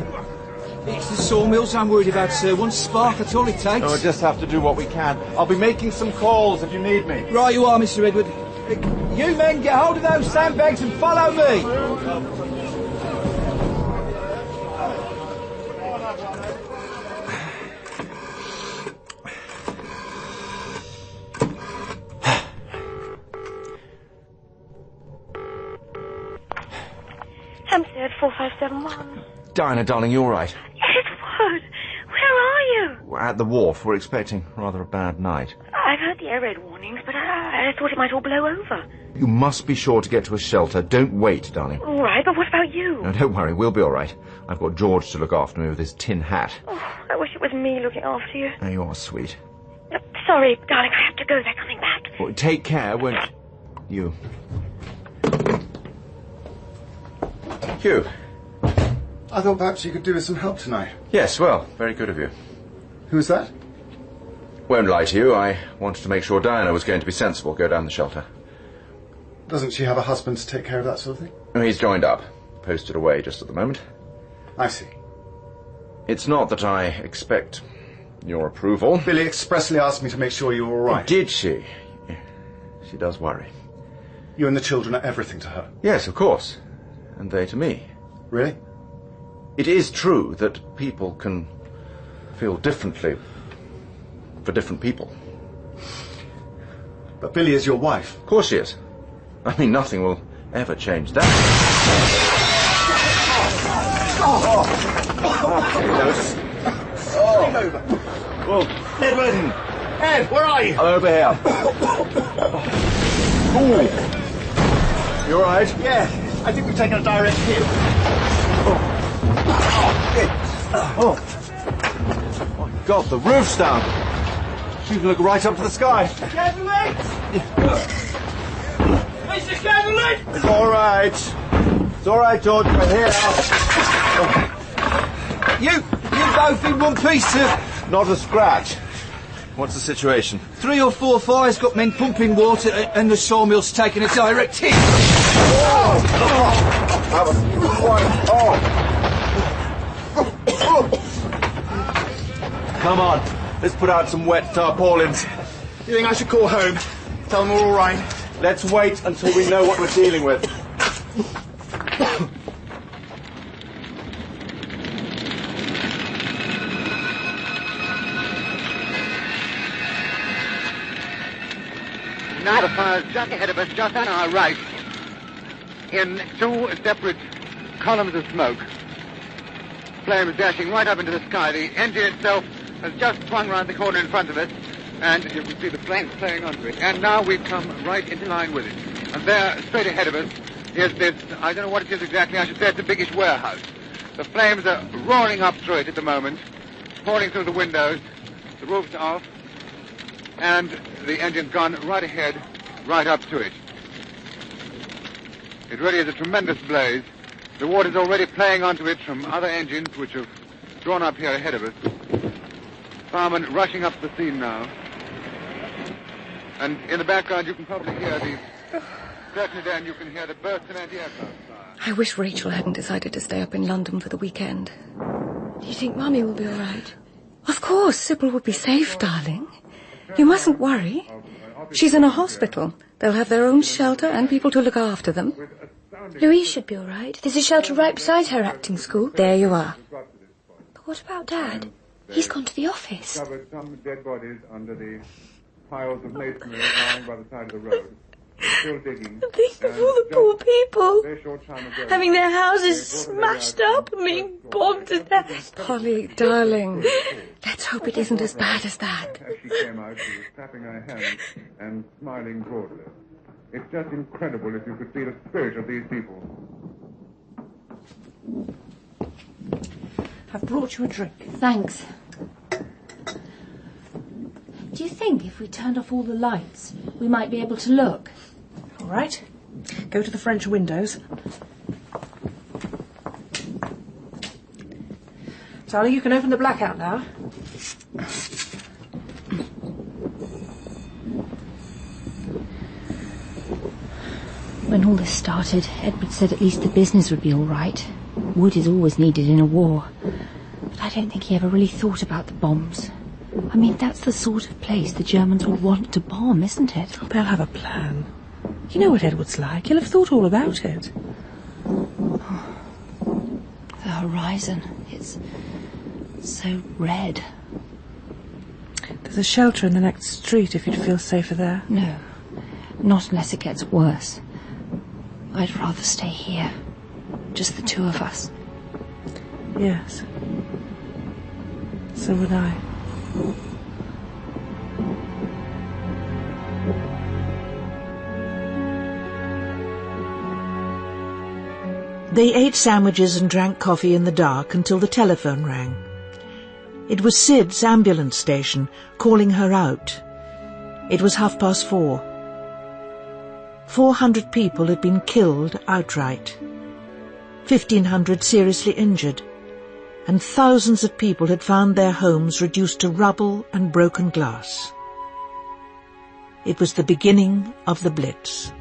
It's the sawmills I'm worried about, sir. One spark, that's all it takes. No, we'll just have to do what we can. I'll be making some calls if you need me. Right you are, Mr. Edward. You men get hold of those sandbags and follow me. Hampstead 4571. Dinah, darling, you all right? Edward, where are you? We're at the wharf. We're expecting rather a bad night. I've heard the air raid warnings, but I thought it might all blow over. You must be sure to get to a shelter. Don't wait, darling. All right, but what about you? No, don't worry. We'll be all right. I've got George to look after me with his tin hat. Oh, I wish it was me looking after you. Oh, you are sweet. Sorry, darling, I have to go. They're coming back. Well, take care, won't you? Hugh. I thought perhaps you could do with some help tonight. Yes, well, very good of you. Who's that? Won't lie to you. I wanted to make sure Diana was going to be sensible, go down the shelter. Doesn't she have a husband to take care of that sort of thing? Oh, he's joined up. Posted away just at the moment. I see. It's not that I expect your approval. Billy expressly asked me to make sure you were all right. Oh, did she? She does worry. You and the children are everything to her. Yes, of course. And they to me. Really? It is true that people can feel differently for different people. But Billy is your wife. Of course she is. I mean, nothing will ever change that. Over. Whoa. Edward! Ed, where are you? I'm over here. Ooh. You all right? Yeah, I think we've taken a direct hit. Oh. My God, the roof's down. You can look right up to the sky. Cazalets! Mr. Cazalets! It's all right. It's all right, George. We're here now. You both in one piece, sir. Not a scratch. What's the situation? 3 or 4 fires got men pumping water and the sawmill's taking a direct hit. That was quite... Come on. Let's put out some wet tarpaulins. You think I should call home? Tell them we're all right? Let's wait until we know what we're dealing with. Now the fire's just ahead of us, just on our right, in 2 separate columns of smoke. Flames dashing right up into the sky. The engine itself has just swung round the corner in front of us, and you can see the flames playing onto it. And now we've come right into line with it. And there, straight ahead of us, is this, I don't know what it is exactly, I should say it's a biggish warehouse. The flames are roaring up through it at the moment, pouring through the windows, the roof's off, and the engine's gone right ahead, right up to it. It really is a tremendous blaze. The water's already playing onto it from other engines which have drawn up here ahead of us. Firemen rushing up the scene now. And in the background you can probably hear the... Certainly then you can hear the burst of anti-aircraft fire. I wish Rachel hadn't decided to stay up in London for the weekend. Do you think Mummy will be all right? Of course, Sybil will be safe, darling. You mustn't worry. She's in a hospital. They'll have their own shelter and people to look after them. Louise should be all right. There's a shelter right beside her acting school. There you are. But what about Dad? He's gone to the office. Covered some dead bodies under the piles of masonry lying by the side of the road. Still digging. Think of all the poor people having their houses smashed up and being bombed to death. Polly, darling, let's hope it isn't as bad as that. As she came out, she was clapping her hands and smiling broadly. It's just incredible if you could see the spirit of these people. I've brought you a drink. Thanks. Do you think if we turned off all the lights, we might be able to look? All right. Go to the French windows. Charlie, you can open the blackout now. When all this started, Edward said at least the business would be all right. Wood is always needed in a war. But I don't think he ever really thought about the bombs. I mean, that's the sort of place the Germans would want to bomb, isn't it? Oh, they'll have a plan. You know what Edward's like. He'll have thought all about it. The horizon, it's so red. There's a shelter in the next street if you'd feel safer there. No, not unless it gets worse. I'd rather stay here. Just the two of us. Yes. So would I. They ate sandwiches and drank coffee in the dark until the telephone rang. It was Sid's ambulance station calling her out. It was 4:30. 400 people had been killed outright. 1,500 seriously injured, and thousands of people had found their homes reduced to rubble and broken glass. It was the beginning of the Blitz.